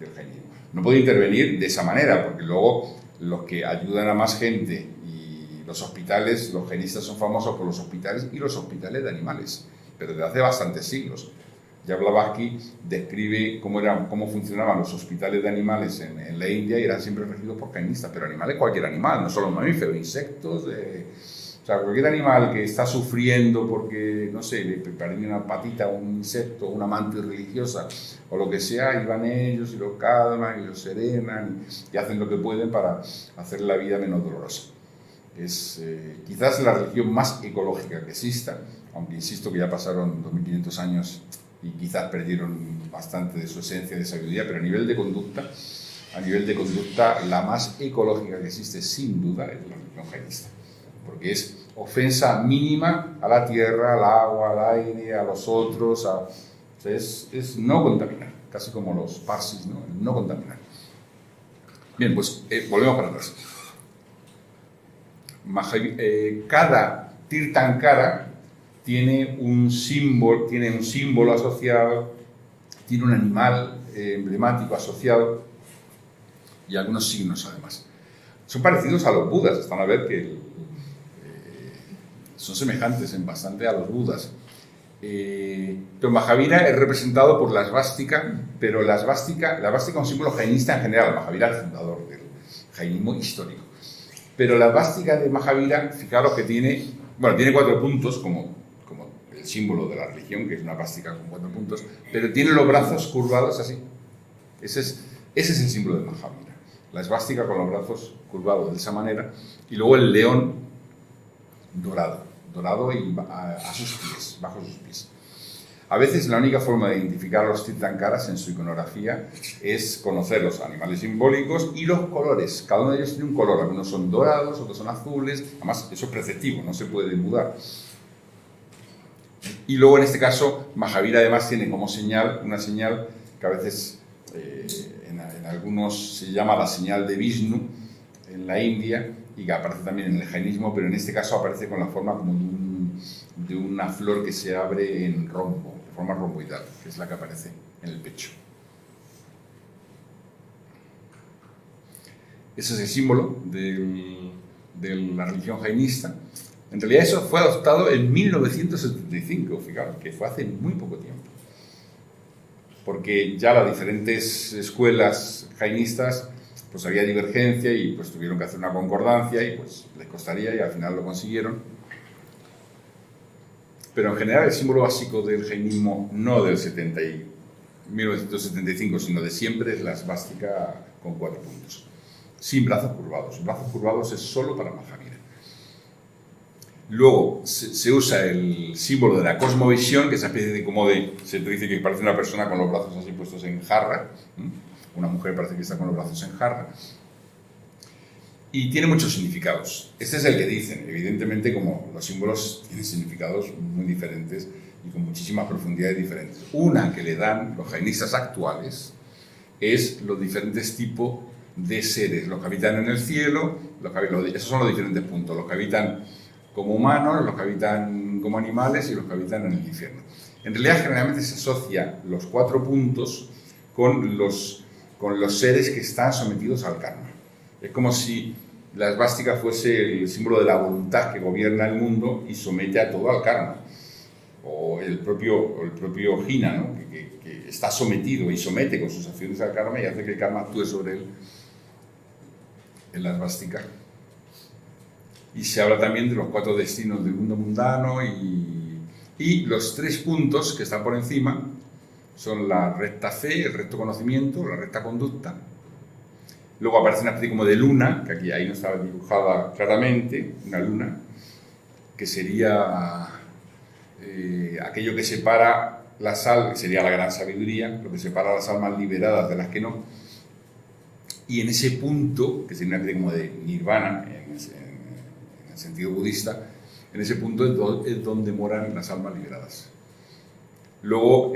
del jainismo. No puede intervenir de esa manera, porque luego los que ayudan a más gente y los hospitales, los jainistas son famosos por los hospitales y los hospitales de animales, pero desde hace bastantes siglos. Ya Blavatsky describe cómo funcionaban los hospitales de animales en la India y eran siempre regidos por jainistas, pero animales, cualquier animal, no solo mamíferos, insectos, o sea, cualquier animal que está sufriendo porque, no sé, le perdió una patita a un insecto, una mantis religiosa o lo que sea, y van ellos y lo calman y lo serenan y hacen lo que pueden para hacer la vida menos dolorosa. Es quizás la religión más ecológica que exista, aunque insisto que ya pasaron 2500 años y quizás perdieron bastante de su esencia de sabiduría, pero a nivel de conducta, la más ecológica que existe sin duda es la religión jainista, porque es ofensa mínima a la tierra, al agua, al aire, a los otros, o sea, es no contaminar, casi como los parsis, ¿no? No contaminar. Bien, pues volvemos para atrás. Cada Tirthankara tiene un símbolo asociado, tiene un animal emblemático asociado y algunos signos además. Son parecidos a los budas, están a ver que son semejantes en bastante a los budas. Pero Mahavira es representado por la esvástica, pero la esvástica es un símbolo jainista en general. Mahavira es el fundador del jainismo histórico. Pero la esvástica de Mahavira, fijaros que tiene 4 puntos, como el símbolo de la religión, que es una esvástica con 4 puntos, pero tiene los brazos curvados así. Ese es el símbolo de Mahavira. La esvástica con los brazos curvados de esa manera, y luego el león dorado y a sus pies, bajo sus pies. A veces la única forma de identificar a los Tirthankaras en su iconografía es conocer los animales simbólicos y los colores. Cada uno de ellos tiene un color, algunos son dorados, otros son azules, además eso es preceptivo, no se puede mudar. Y luego en este caso Mahavira además tiene como señal, una señal que a veces en algunos se llama la señal de Vishnu en la India, y que aparece también en el jainismo, pero en este caso aparece con la forma como de una flor que se abre en rombo, de forma romboidal, que es la que aparece en el pecho. Ese es el símbolo de la religión jainista. En realidad eso fue adoptado en 1975, fijaros, que fue hace muy poco tiempo. Porque ya las diferentes escuelas jainistas pues había divergencia y pues tuvieron que hacer una concordancia y pues les costaría y al final lo consiguieron. Pero en general el símbolo básico del jainismo, no del 1975, sino de siempre, es la esvástica con 4 puntos, sin brazos curvados. Brazos curvados es solo para Mahavira. Luego se usa el símbolo de la cosmovisión, que es una especie se te dice que parece una persona con los brazos así puestos en jarra. Una mujer parece que está con los brazos en jarra. Y tiene muchos significados. Este es el que dicen. Evidentemente, como los símbolos tienen significados muy diferentes y con muchísimas profundidades diferentes. Una que le dan los jainistas actuales es los diferentes tipos de seres. Los que habitan en el cielo, esos son los diferentes puntos. Los que habitan como humanos, los que habitan como animales y los que habitan en el infierno. En realidad, generalmente se asocia los 4 puntos con los seres que están sometidos al karma. Es como si la esvástica fuese el símbolo de la voluntad que gobierna el mundo y somete a todo al karma. O el propio Jina, ¿no? que está sometido y somete con sus acciones al karma y hace que el karma actúe sobre él en la esvástica. Y se habla también de los 4 destinos del mundo mundano y los 3 puntos que están por encima son la recta fe, el recto conocimiento, la recta conducta. Luego aparece una especie como de luna, que ahí no estaba dibujada claramente, una luna, que sería aquello que separa que sería la gran sabiduría, lo que separa las almas liberadas de las que no. Y en ese punto, que sería una especie como de nirvana, en el sentido budista, en ese punto es donde moran las almas liberadas. Luego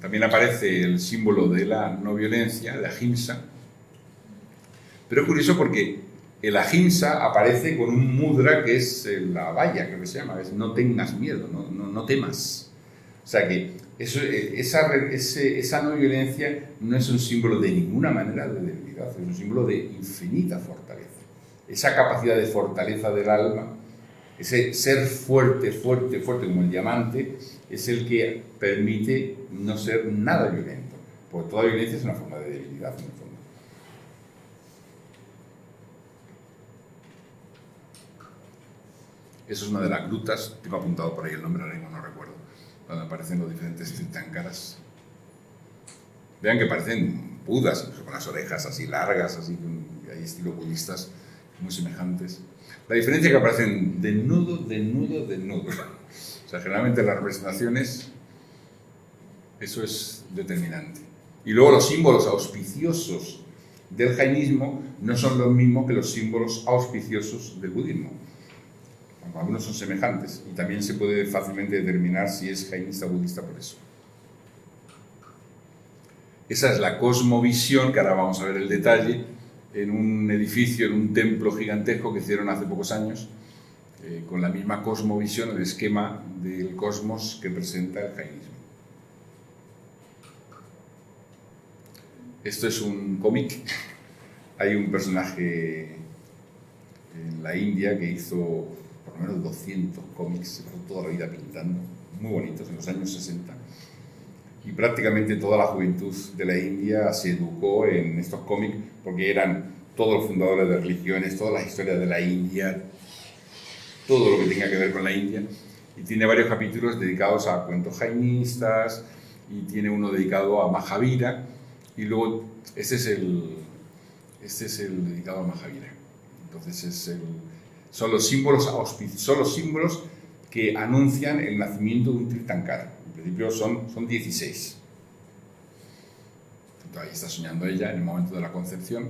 también aparece el símbolo de la no violencia, de ahimsa. Pero es curioso porque el ahimsa aparece con un mudra que es la valla, creo que se llama, es no tengas miedo, no temas. O sea que esa no violencia no es un símbolo de ninguna manera de debilidad, es un símbolo de infinita fortaleza. Esa capacidad de fortaleza del alma, ese ser fuerte, fuerte, fuerte como el diamante, es el que permite no ser nada violento, porque toda violencia es una forma de debilidad en el fondo. Eso es una de las grutas, tengo apuntado por ahí el nombre, ahora mismo no recuerdo, donde aparecen los diferentes Tirthankaras. Vean que parecen budas, incluso con las orejas así largas, así, hay estilos budistas muy semejantes. La diferencia es que aparecen desnudos. O sea, generalmente las representaciones, eso es determinante. Y luego los símbolos auspiciosos del jainismo no son los mismos que los símbolos auspiciosos del budismo. Algunos son semejantes y también se puede fácilmente determinar si es jainista o budista por eso. Esa es la cosmovisión, que ahora vamos a ver el detalle, en un edificio, en un templo gigantesco que hicieron hace pocos años, con la misma cosmovisión, el esquema del cosmos que presenta el jainismo. Esto es un cómic. Hay un personaje en la India que hizo por lo menos 200 cómics, se pasó toda la vida pintando, muy bonitos, en los años 60. Y prácticamente toda la juventud de la India se educó en estos cómics porque eran todos los fundadores de religiones, todas las historias de la India, todo lo que tenga que ver con la India. Y tiene varios capítulos dedicados a cuentos jainistas y tiene uno dedicado a Mahavira. Y luego este es el dedicado a Mahavira. Entonces son los símbolos que anuncian el nacimiento de un Tirthankara. En principio son 16. Entonces, ahí está soñando ella en el momento de la concepción.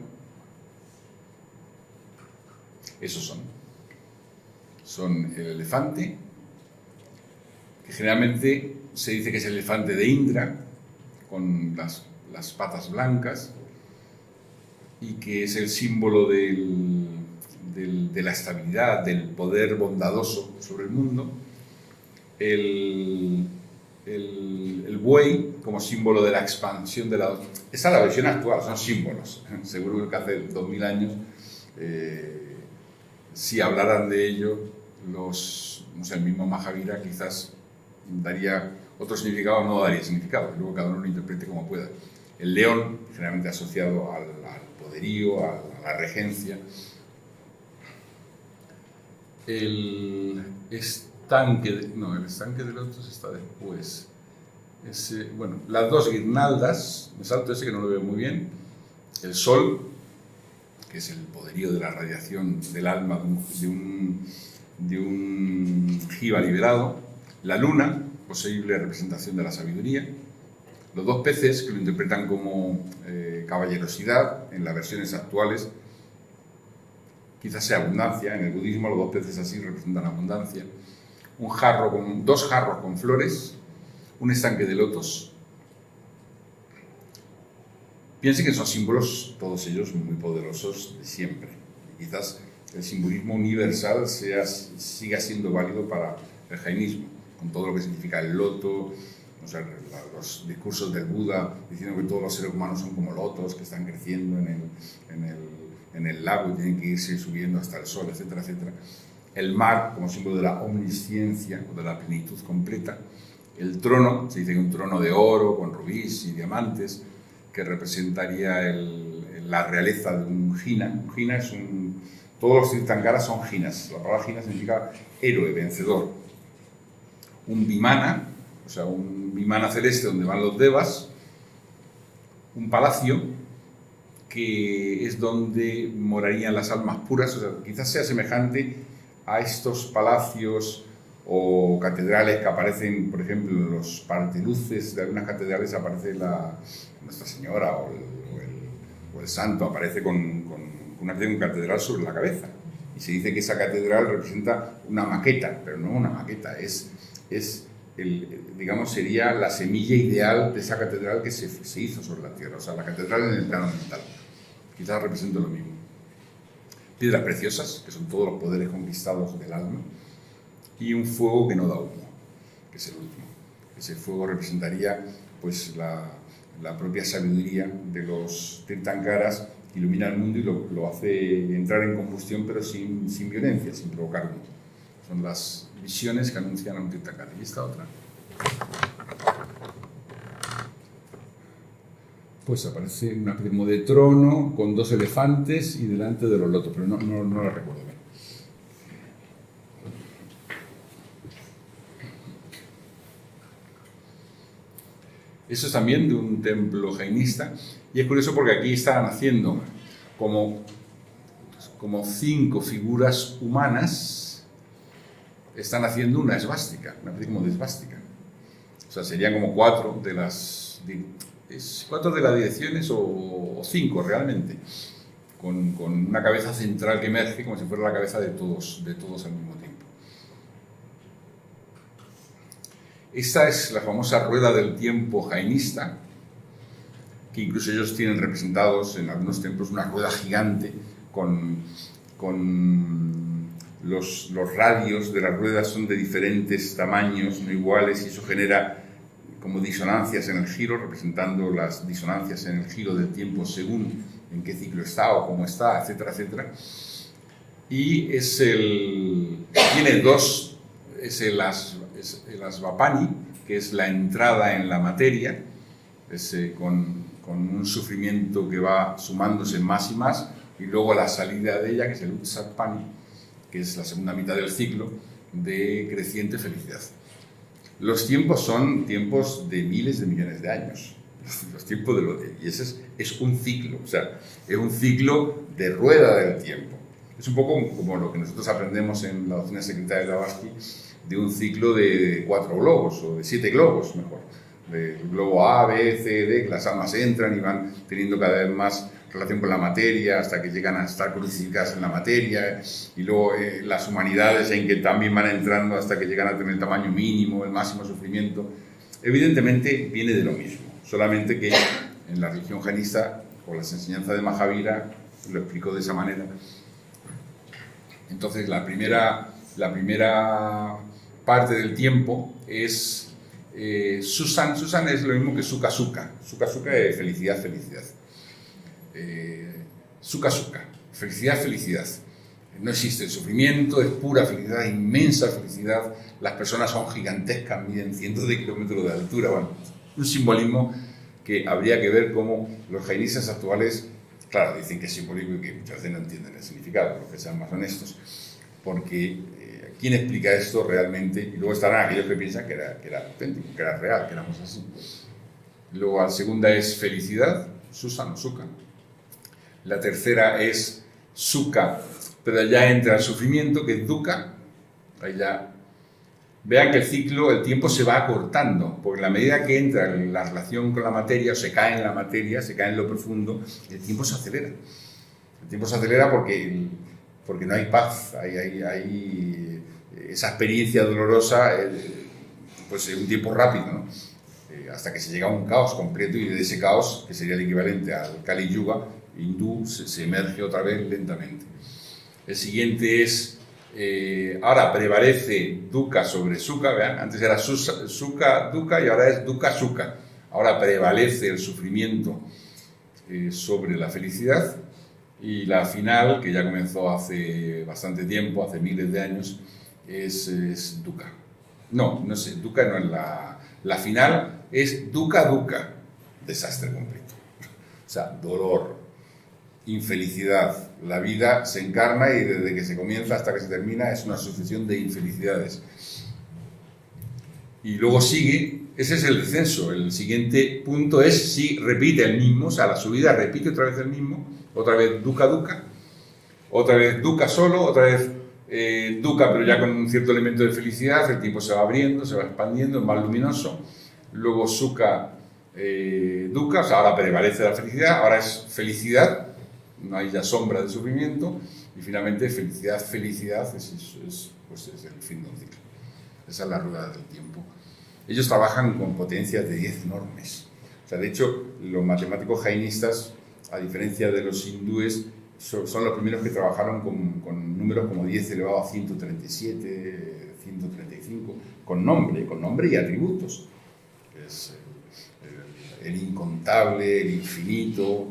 Esos son el elefante, que generalmente se dice que es el elefante de Indra, con las patas blancas, y que es el símbolo de la estabilidad, del poder bondadoso sobre el mundo. El buey como símbolo de la expansión de la... Esa es la versión actual, son símbolos. Seguro que hace 2000 años, si hablaran de ello, el mismo Mahavira quizás daría otro significado o no daría significado, luego cada uno lo interprete como pueda. El león, generalmente asociado al poderío, a la regencia. El estanque de lotos está después. Las dos guirnaldas, me salto ese que no lo veo muy bien. El sol, que es el poderío de la radiación del alma de un jiva liberado. La luna, posible representación de la sabiduría. Los dos peces, que lo interpretan como caballerosidad en las versiones actuales, quizás sea abundancia. En el budismo los dos peces así representan abundancia. Dos jarros con flores, un estanque de lotos. Piensen que son símbolos, todos ellos muy poderosos de siempre. Y quizás el simbolismo universal siga siendo válido para el jainismo, con todo lo que significa el loto, los discursos del Buda diciendo que todos los seres humanos son como lotos que están creciendo en el lago y tienen que irse subiendo hasta el sol, etcétera, etcétera. El mar como símbolo de la omnisciencia o de la plenitud completa. El trono, se dice que un trono de oro con rubíes y diamantes que representaría la realeza de un jina. Un jina todos los Tirthankaras son jinas. La palabra jina significa héroe, vencedor. Un vimana, un vimana celeste donde van los devas. Un palacio que es donde morarían las almas puras. Quizás sea semejante a estos palacios o catedrales que aparecen, por ejemplo, en los parteluces de algunas catedrales aparece Nuestra Señora o el Santo, aparece con una catedral sobre la cabeza. Y se dice que esa catedral representa una maqueta, pero no una maqueta, sería la semilla ideal de esa catedral que se hizo sobre la tierra, la catedral en el plano mental. Quizás represente lo mismo. Piedras preciosas, que son todos los poderes conquistados del alma, y un fuego que no da humo, que es el último. Ese fuego representaría pues la propia sabiduría de los Tirthankaras, que ilumina el mundo y lo hace entrar en combustión, pero sin violencia, sin provocar humo. Son las visiones que anuncian a un Tirthankara. Y esta otra. Pues aparece una especie como de trono con 2 elefantes y delante de los lotos, pero no la recuerdo bien. Eso es también de un templo jainista, y es curioso porque aquí están haciendo como 5 figuras humanas, están haciendo una esvástica, una especie como de esvástica. O sea, serían como 4 de las direcciones o 5 realmente, con una cabeza central que emerge como si fuera la cabeza de todos al mismo tiempo. Esta es la famosa rueda del tiempo jainista, que incluso ellos tienen representados en algunos templos una rueda gigante con los radios de las ruedas son de diferentes tamaños, no iguales, y eso genera como disonancias en el giro, representando las disonancias en el giro del tiempo según en qué ciclo está o cómo está, etcétera, etcétera. Y tiene 2, es el Asvapani, que es la entrada en la materia, con un sufrimiento que va sumándose más y más, y luego la salida de ella, que es el Utsapani, que es la segunda mitad del ciclo de creciente felicidad. Los tiempos son tiempos de miles de millones de años. Los tiempos y ese es un ciclo, o sea, es un ciclo de rueda del tiempo. Es un poco como lo que nosotros aprendemos en la doctrina secreta de Blavatsky, de un ciclo de 4 globos, o de 7 globos, mejor. Del globo A, B, C, D, que las almas entran y van teniendo cada vez más relación con la materia, hasta que llegan a estar crucificadas en la materia, y luego las humanidades en que también van entrando hasta que llegan a tener el tamaño mínimo, el máximo sufrimiento. Evidentemente viene de lo mismo, solamente que en la religión jainista, con las enseñanzas de Mahavira, lo explicó de esa manera. Entonces la primera parte del tiempo es Susan. Susan es lo mismo que Sukha Sukha. Sukha Sukha es felicidad, felicidad. Sukha Sukha, felicidad, felicidad. No existe el sufrimiento, es pura felicidad, inmensa felicidad. Las personas son gigantescas, miden cientos de kilómetros de altura. Bueno, un simbolismo que habría que ver cómo los jainistas actuales, claro, dicen que es simbólico y que muchas veces no entienden el significado, los que sean más honestos, porque ¿quién explica esto realmente? Y luego estarán aquellos que piensan que era auténtico, que era real, que éramos así. Luego la segunda es felicidad, Susan o Sukha. La tercera es Sukha, pero ya entra el sufrimiento, que es Dukkha. Ahí ya vean que el tiempo se va acortando, porque a la medida que entra en la relación con la materia, o se cae en la materia, se cae en lo profundo, el tiempo se acelera. El tiempo se acelera porque no hay paz, hay esa experiencia dolorosa, pues en un tiempo rápido, ¿no? Hasta que se llega a un caos completo, y de ese caos, que sería el equivalente al Kali Yuga hindú, se emerge otra vez lentamente. El siguiente es, ahora prevalece Dukkha sobre Sukha, vean, antes era Sukha Dukkha y ahora es Dukkha Sukha. Ahora prevalece el sufrimiento sobre la felicidad. Y la final, que ya comenzó hace bastante tiempo, hace miles de años, es Dukkha. No sé, Dukkha no es la final, es Dukkha Dukkha, desastre completo. O sea, dolor, infelicidad. La vida se encarna y desde que se comienza hasta que se termina es una sucesión de infelicidades. Y luego sigue, ese es el descenso. El siguiente punto es si repite el mismo, o sea, la subida repite otra vez el mismo, otra vez Dukkha Dukkha, otra vez Dukkha solo, otra vez Dukkha pero ya con un cierto elemento de felicidad, el tiempo se va abriendo, se va expandiendo, es más luminoso. Luego Sukha Dukkha, o sea, ahora prevalece la felicidad, ahora es felicidad, no hay ya sombra de sufrimiento, y finalmente felicidad, es el fin de un ciclo. Esa es la rueda del tiempo. Ellos trabajan con potencias de 10 enormes. O sea, de hecho, los matemáticos jainistas, a diferencia de los hindúes, son los primeros que trabajaron con números como 10 elevado a 137, 135, con nombre y atributos. que es el incontable, el infinito.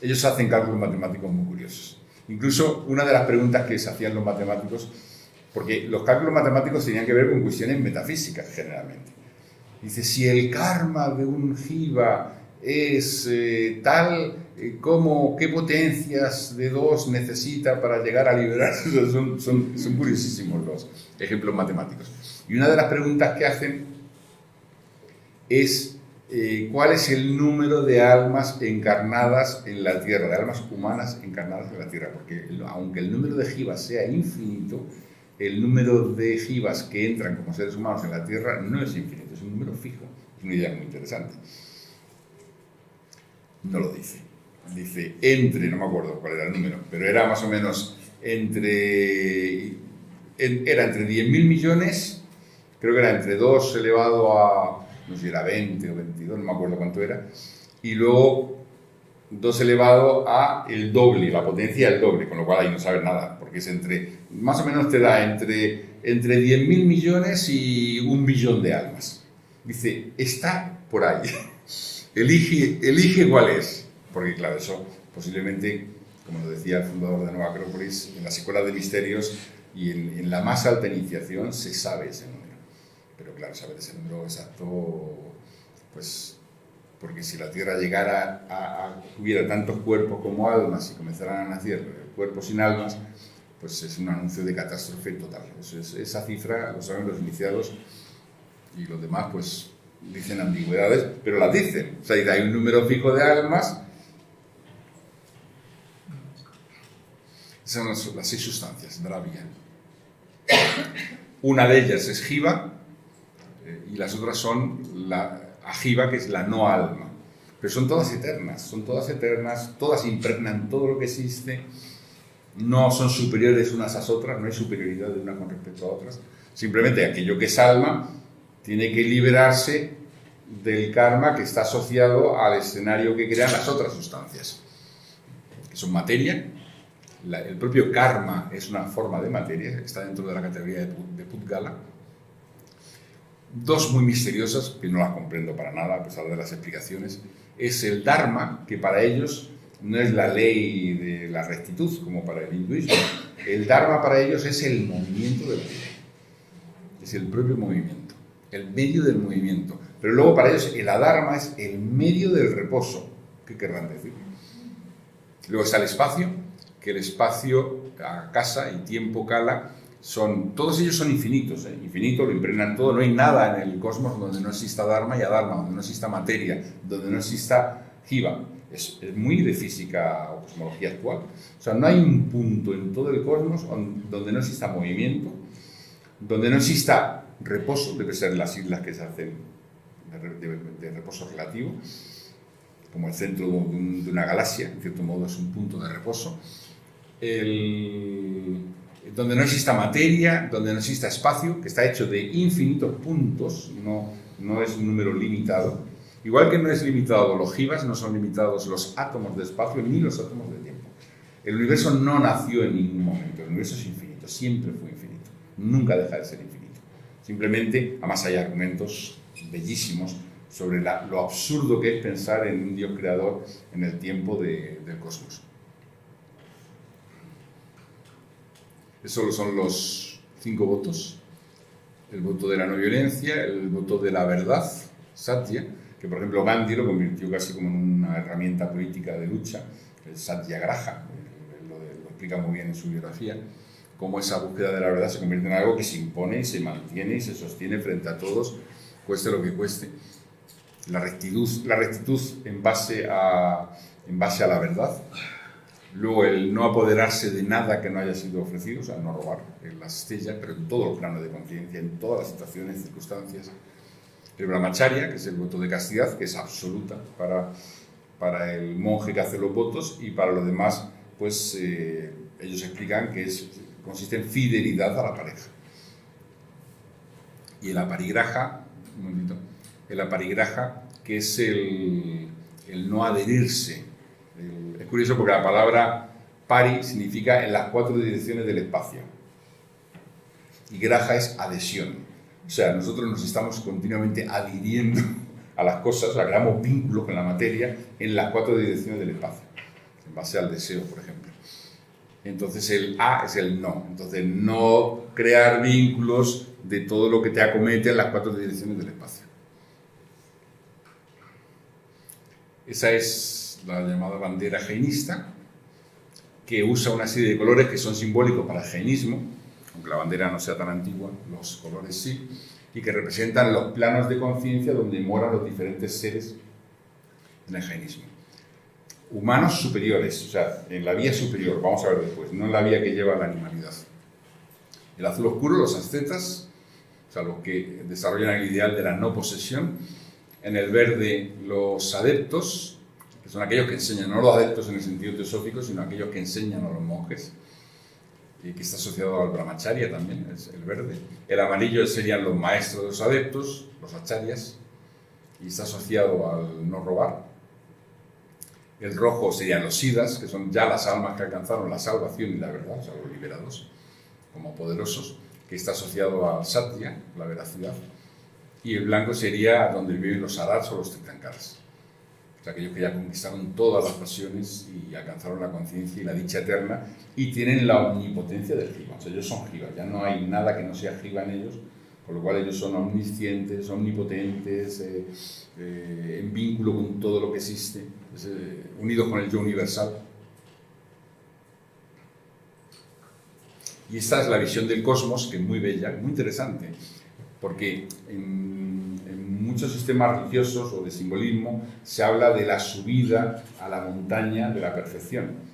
Ellos hacen cálculos matemáticos muy curiosos. Incluso una de las preguntas que se hacían los matemáticos, porque los cálculos matemáticos tenían que ver con cuestiones metafísicas generalmente. Dice, si el karma de un jiva es tal, ¿qué potencias de 2 necesita para llegar a liberarse? Son curiosísimos los ejemplos matemáticos. Y una de las preguntas que hacen es ¿cuál es el número de almas encarnadas en la Tierra, de almas humanas encarnadas en la Tierra? Porque aunque el número de jivas sea infinito, el número de jivas que entran como seres humanos en la Tierra no es infinito, es un número fijo. Es una idea muy interesante. No lo dice. Dice entre, no me acuerdo cuál era el número, pero era más o menos entre 10.000 millones, creo que era entre 2 elevado a, no sé si era 20 o 22, no me acuerdo cuánto era, y luego 2 elevado a el doble, la potencia del doble, con lo cual ahí no sabes nada, porque es más o menos te da entre 10.000 millones y 1 billón de almas. Dice, está por ahí. Elige cuál es. Porque claro, eso posiblemente, como lo decía el fundador de Nueva Acrópolis, en las escuelas de misterios y en la más alta iniciación se sabe ese número. Pero claro, saber ese número exacto, pues, porque si la Tierra llegara tuviera tantos cuerpos como almas y comenzaran a nacer cuerpos sin almas, pues es un anuncio de catástrofe total. Esa cifra lo saben los iniciados y los demás, pues, dicen ambigüedades, pero las dicen. O sea, hay un número fijo de almas. Esas son las 6 sustancias, Dravya. Una de ellas es Jiva y las otras son la Ajiva, que es la no alma. Pero son todas eternas, todas impregnan todo lo que existe, no son superiores unas a otras, no hay superioridad de una con respecto a otras. Simplemente aquello que es alma tiene que liberarse del karma que está asociado al escenario que crean las otras sustancias, que son materia. El propio karma es una forma de materia, está dentro de la categoría de Pudgala. 2 muy misteriosas, que no las comprendo para nada, a pesar de las explicaciones. Es el Dharma, que para ellos no es la ley de la rectitud, como para el hinduismo. El Dharma para ellos es el movimiento de la vida. Es el propio movimiento, el medio del movimiento. Pero luego para ellos el adharma es el medio del reposo. ¿Qué querrán decir? Luego está el espacio, que el espacio, casa y tiempo, kala, todos ellos son infinitos. Infinito, lo impregnan todo. No hay nada en el cosmos donde no exista dharma y adharma, donde no exista materia, donde no exista jiva. Es muy de física o cosmología actual. O sea, no hay un punto en todo el cosmos donde no exista movimiento, donde no exista reposo. Debe ser las islas que se hacen de reposo relativo, como el centro de una galaxia, en cierto modo es un punto de reposo. Donde no exista materia, donde no exista espacio, que está hecho de infinitos puntos, no es un número limitado. Igual que no es limitado los jivas, no son limitados los átomos de espacio ni los átomos de tiempo. El universo no nació en ningún momento, el universo es infinito, siempre fue infinito, nunca deja de ser infinito. Simplemente, además hay argumentos bellísimos sobre lo absurdo que es pensar en un Dios creador en el tiempo del cosmos. Esos son los 5 votos. El voto de la no violencia, el voto de la verdad, Satya, que por ejemplo Gandhi lo convirtió casi como en una herramienta política de lucha, el Satyagraha, lo explica muy bien en su biografía, cómo esa búsqueda de la verdad se convierte en algo que se impone y se mantiene y se sostiene frente a todos, cueste lo que cueste. La rectitud en base a la verdad. Luego el no apoderarse de nada que no haya sido ofrecido, o sea, no robar en las estrellas, pero en todos los planos de conciencia, en todas las situaciones y circunstancias. El brahmacharya, que es el voto de castidad, que es absoluta para el monje que hace los votos, y para los demás, pues ellos explican que consiste en fidelidad a la pareja. Y el aparigraha, que es el no adherirse. Es curioso porque la palabra pari significa en las 4 direcciones del espacio. Y graha es adhesión. O sea, nosotros nos estamos continuamente adhiriendo a las cosas, o sea, creamos vínculos con la materia en las 4 direcciones del espacio, en base al deseo, por ejemplo. Entonces el A es el no. Entonces no crear vínculos de todo lo que te acomete en las 4 direcciones del espacio. Esa es la llamada bandera jainista, que usa una serie de colores que son simbólicos para el jainismo, aunque la bandera no sea tan antigua, los colores sí, y que representan los planos de conciencia donde moran los diferentes seres en el jainismo. Humanos superiores, o sea, en la vía superior, vamos a ver después, no en la vía que lleva a la animalidad. El azul oscuro, los ascetas, o sea, los que desarrollan el ideal de la no posesión. En el verde, los adeptos, que son aquellos que enseñan, no los adeptos en el sentido teosófico, sino aquellos que enseñan a los monjes, y que está asociado al brahmacharya también, es el verde. El amarillo serían los maestros de los adeptos, los acharyas, y está asociado al no robar. El rojo serían los siddhas, que son ya las almas que alcanzaron la salvación y la verdad, o sea, los liberados, como poderosos, que está asociado al satya, la veracidad. Y el blanco sería donde viven los arhats o los tirthankaras, o sea, aquellos que ya conquistaron todas las pasiones y alcanzaron la conciencia y la dicha eterna y tienen la omnipotencia del jiva. O sea, ellos son jiva, ya no hay nada que no sea jiva en ellos, con lo cual ellos son omniscientes, omnipotentes, en vínculo con todo lo que existe, unidos con el yo universal. Y esta es la visión del cosmos, que es muy bella, muy interesante, porque en muchos sistemas religiosos o de simbolismo se habla de la subida a la montaña de la perfección.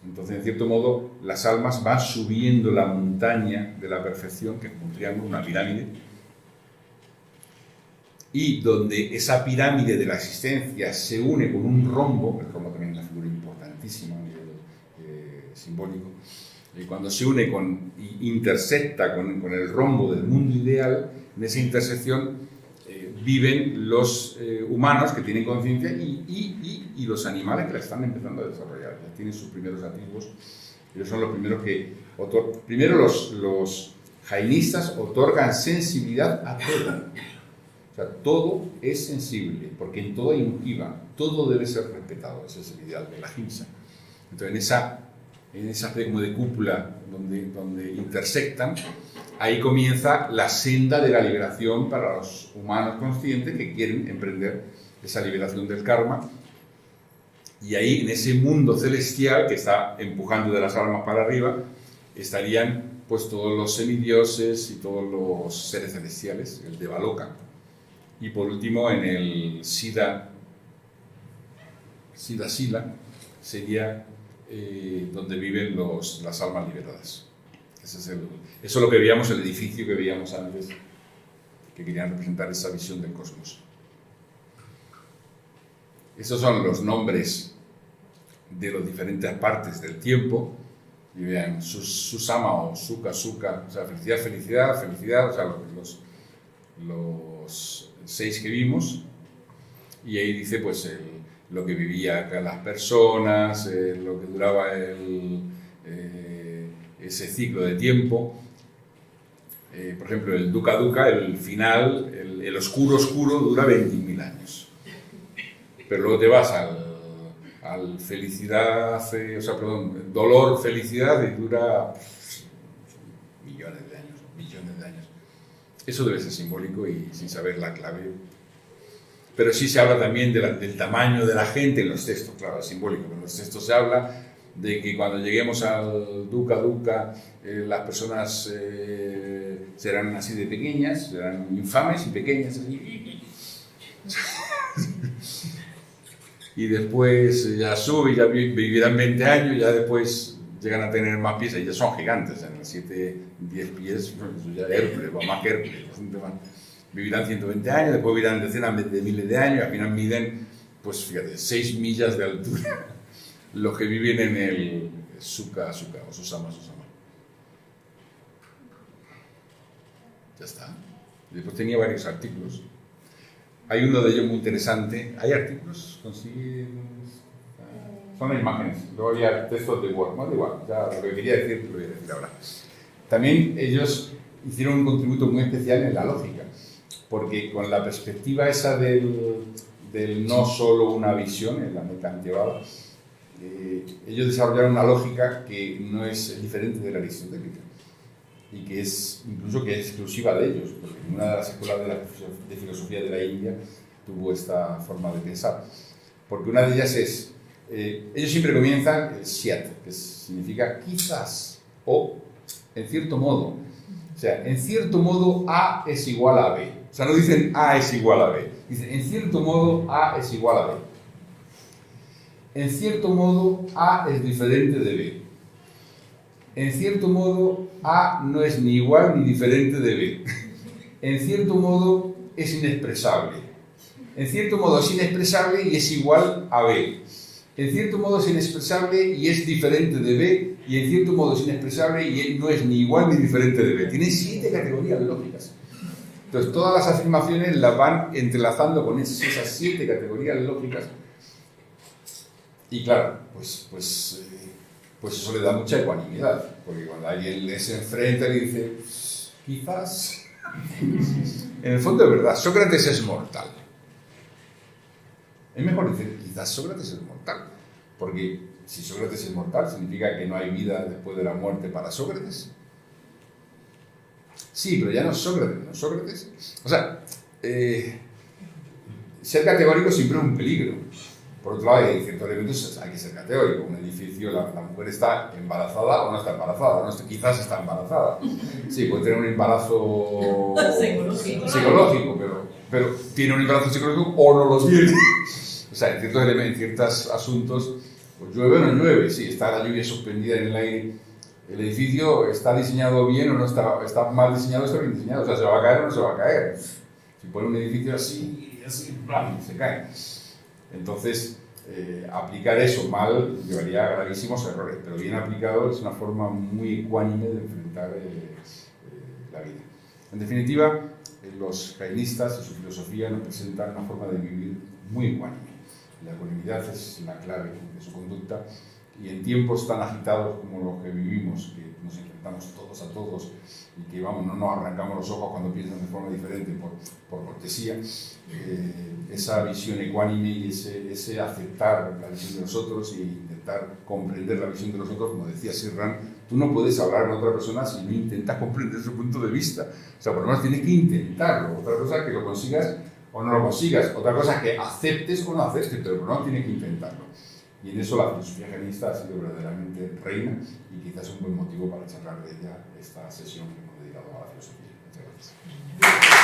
Entonces, en cierto modo, las almas van subiendo la montaña de la perfección, que es un triángulo, una pirámide, y donde esa pirámide de la existencia se une con un rombo, el rombo también es una figura importantísima a nivel simbólico, y cuando se une intersecta con el rombo del mundo ideal, en esa intersección viven los humanos que tienen conciencia y los animales que la están empezando a desarrollar, ya tienen sus primeros atisbos. Ellos son los primeros que primero los jainistas otorgan sensibilidad a todo. O sea, todo es sensible, porque en todo hay un jiva, todo debe ser respetado, ese es el ideal de la ahimsa. Entonces, en esa especie como de cúpula donde intersectan, ahí comienza la senda de la liberación para los humanos conscientes que quieren emprender esa liberación del karma. Y ahí, en ese mundo celestial que está empujando de las almas para arriba, estarían pues todos los semidioses y todos los seres celestiales, el Devaloka. Y por último, en el Siddha Sila, sería donde viven las almas liberadas. Eso es lo que veíamos, el edificio que veíamos antes, que querían representar esa visión del cosmos. Esos son los nombres de las diferentes partes del tiempo. Y vean, Susama o Sukha, Sukha, o sea, felicidad, felicidad, felicidad, o sea, los 6 que vimos. Y ahí dice, pues, lo que vivía acá las personas, lo que duraba ese ciclo de tiempo. Por ejemplo, el Dukkha Dukkha, el final, el oscuro oscuro dura 20.000 años. Pero luego te vas al felicidad, dolor, felicidad, y dura millones de años. Eso debe ser simbólico y sin saber la clave. Pero sí se habla también del tamaño de la gente en los textos, claro, es simbólico, pero en los textos se habla de que cuando lleguemos al Dukkha Dukkha, las personas serán así de pequeñas, serán infames y pequeñas, así. Y después ya sube, ya vivirán 20 años, ya después llegan a tener más pies, y ya son gigantes, en 7, 10 pies, eso ya Hércules, o más que Hércules, bastante más. Vivirán 120 años, después vivirán decenas de miles de años, al final miden, pues fíjate, 6 millas de altura, los que viven en el Sukha o Susama. Ya está. Después tenía varios artículos. Hay uno de ellos muy interesante. ¿Hay artículos? Son imágenes. Luego había textos de Word. Bueno, igual, ya lo que quería decir, lo voy a decir ahora. También ellos hicieron un contributo muy especial en la lógica. porque con la perspectiva esa del no solo una visión, en la kantiana, ellos desarrollaron una lógica que no es diferente de la aristotélica y que es incluso que es exclusiva de ellos, porque ninguna de las escuelas de filosofía de la India tuvo esta forma de pensar. Porque una de ellas es, ellos siempre comienzan el siat, que significa quizás, o en cierto modo. O sea, en cierto modo A es igual a B. O sea, no dicen A es igual a B. Dicen, en cierto modo A es igual a B. En cierto modo A es diferente de B. En cierto modo A no es ni igual ni diferente de B. En cierto modo es inexpresable. En cierto modo es inexpresable y es igual a B. En cierto modo es inexpresable y es diferente de B. Y en cierto modo es inexpresable y no es ni igual ni diferente de B. Tiene 7 categorías lógicas. Entonces todas las afirmaciones las van entrelazando con esas 7 categorías lógicas. Y claro, pues eso le da mucha ecuanimidad. Porque cuando alguien se enfrenta y dice, quizás... En el fondo es verdad, Sócrates es mortal. Es mejor decir, quizás Sócrates es mortal. Porque si Sócrates es mortal, ¿significa que no hay vida después de la muerte para Sócrates? Sí, pero ya no es Sócrates, ¿no? Sócrates. O sea, ser categórico siempre es un peligro. Por otro lado, hay ciertos elementos, hay que ser categórico. Un edificio, la mujer está embarazada o no está embarazada. No, quizás está embarazada. Sí, puede tener un embarazo psicológico, pero tiene un embarazo psicológico o no lo tiene. O sea, en ciertos elementos, en ciertos asuntos, pues llueve o no llueve. Sí, está la lluvia suspendida en el aire. El edificio está diseñado bien o no está mal diseñado, está bien diseñado. O sea, ¿se va a caer o no se va a caer? Si pone un edificio así, ¡blam!, se cae. Entonces, aplicar eso mal llevaría a gravísimos errores, pero bien aplicado es una forma muy ecuánime de enfrentar la vida. En definitiva, los jainistas y su filosofía nos presentan una forma de vivir muy ecuánime. La ecuanimidad es la clave de su conducta y en tiempos tan agitados como los que vivimos, que nos enfrentamos todos a todos y que no nos arrancamos los ojos cuando piensan de forma diferente por cortesía, esa visión ecuánime y ese aceptar la visión de los otros e intentar comprender la visión de los otros, como decía Sirran, tú no puedes hablar con otra persona si no intentas comprender su punto de vista. O sea, por lo menos tienes que intentarlo. Otra cosa es que lo consigas o no lo consigas. Otra cosa es que aceptes o no aceptes, pero por lo menos tienes que intentarlo. Y en eso la filosofía jainista ha sido verdaderamente reina y quizás un buen motivo para charlar de ella esta sesión que hemos dedicado a la filosofía. Muchas gracias.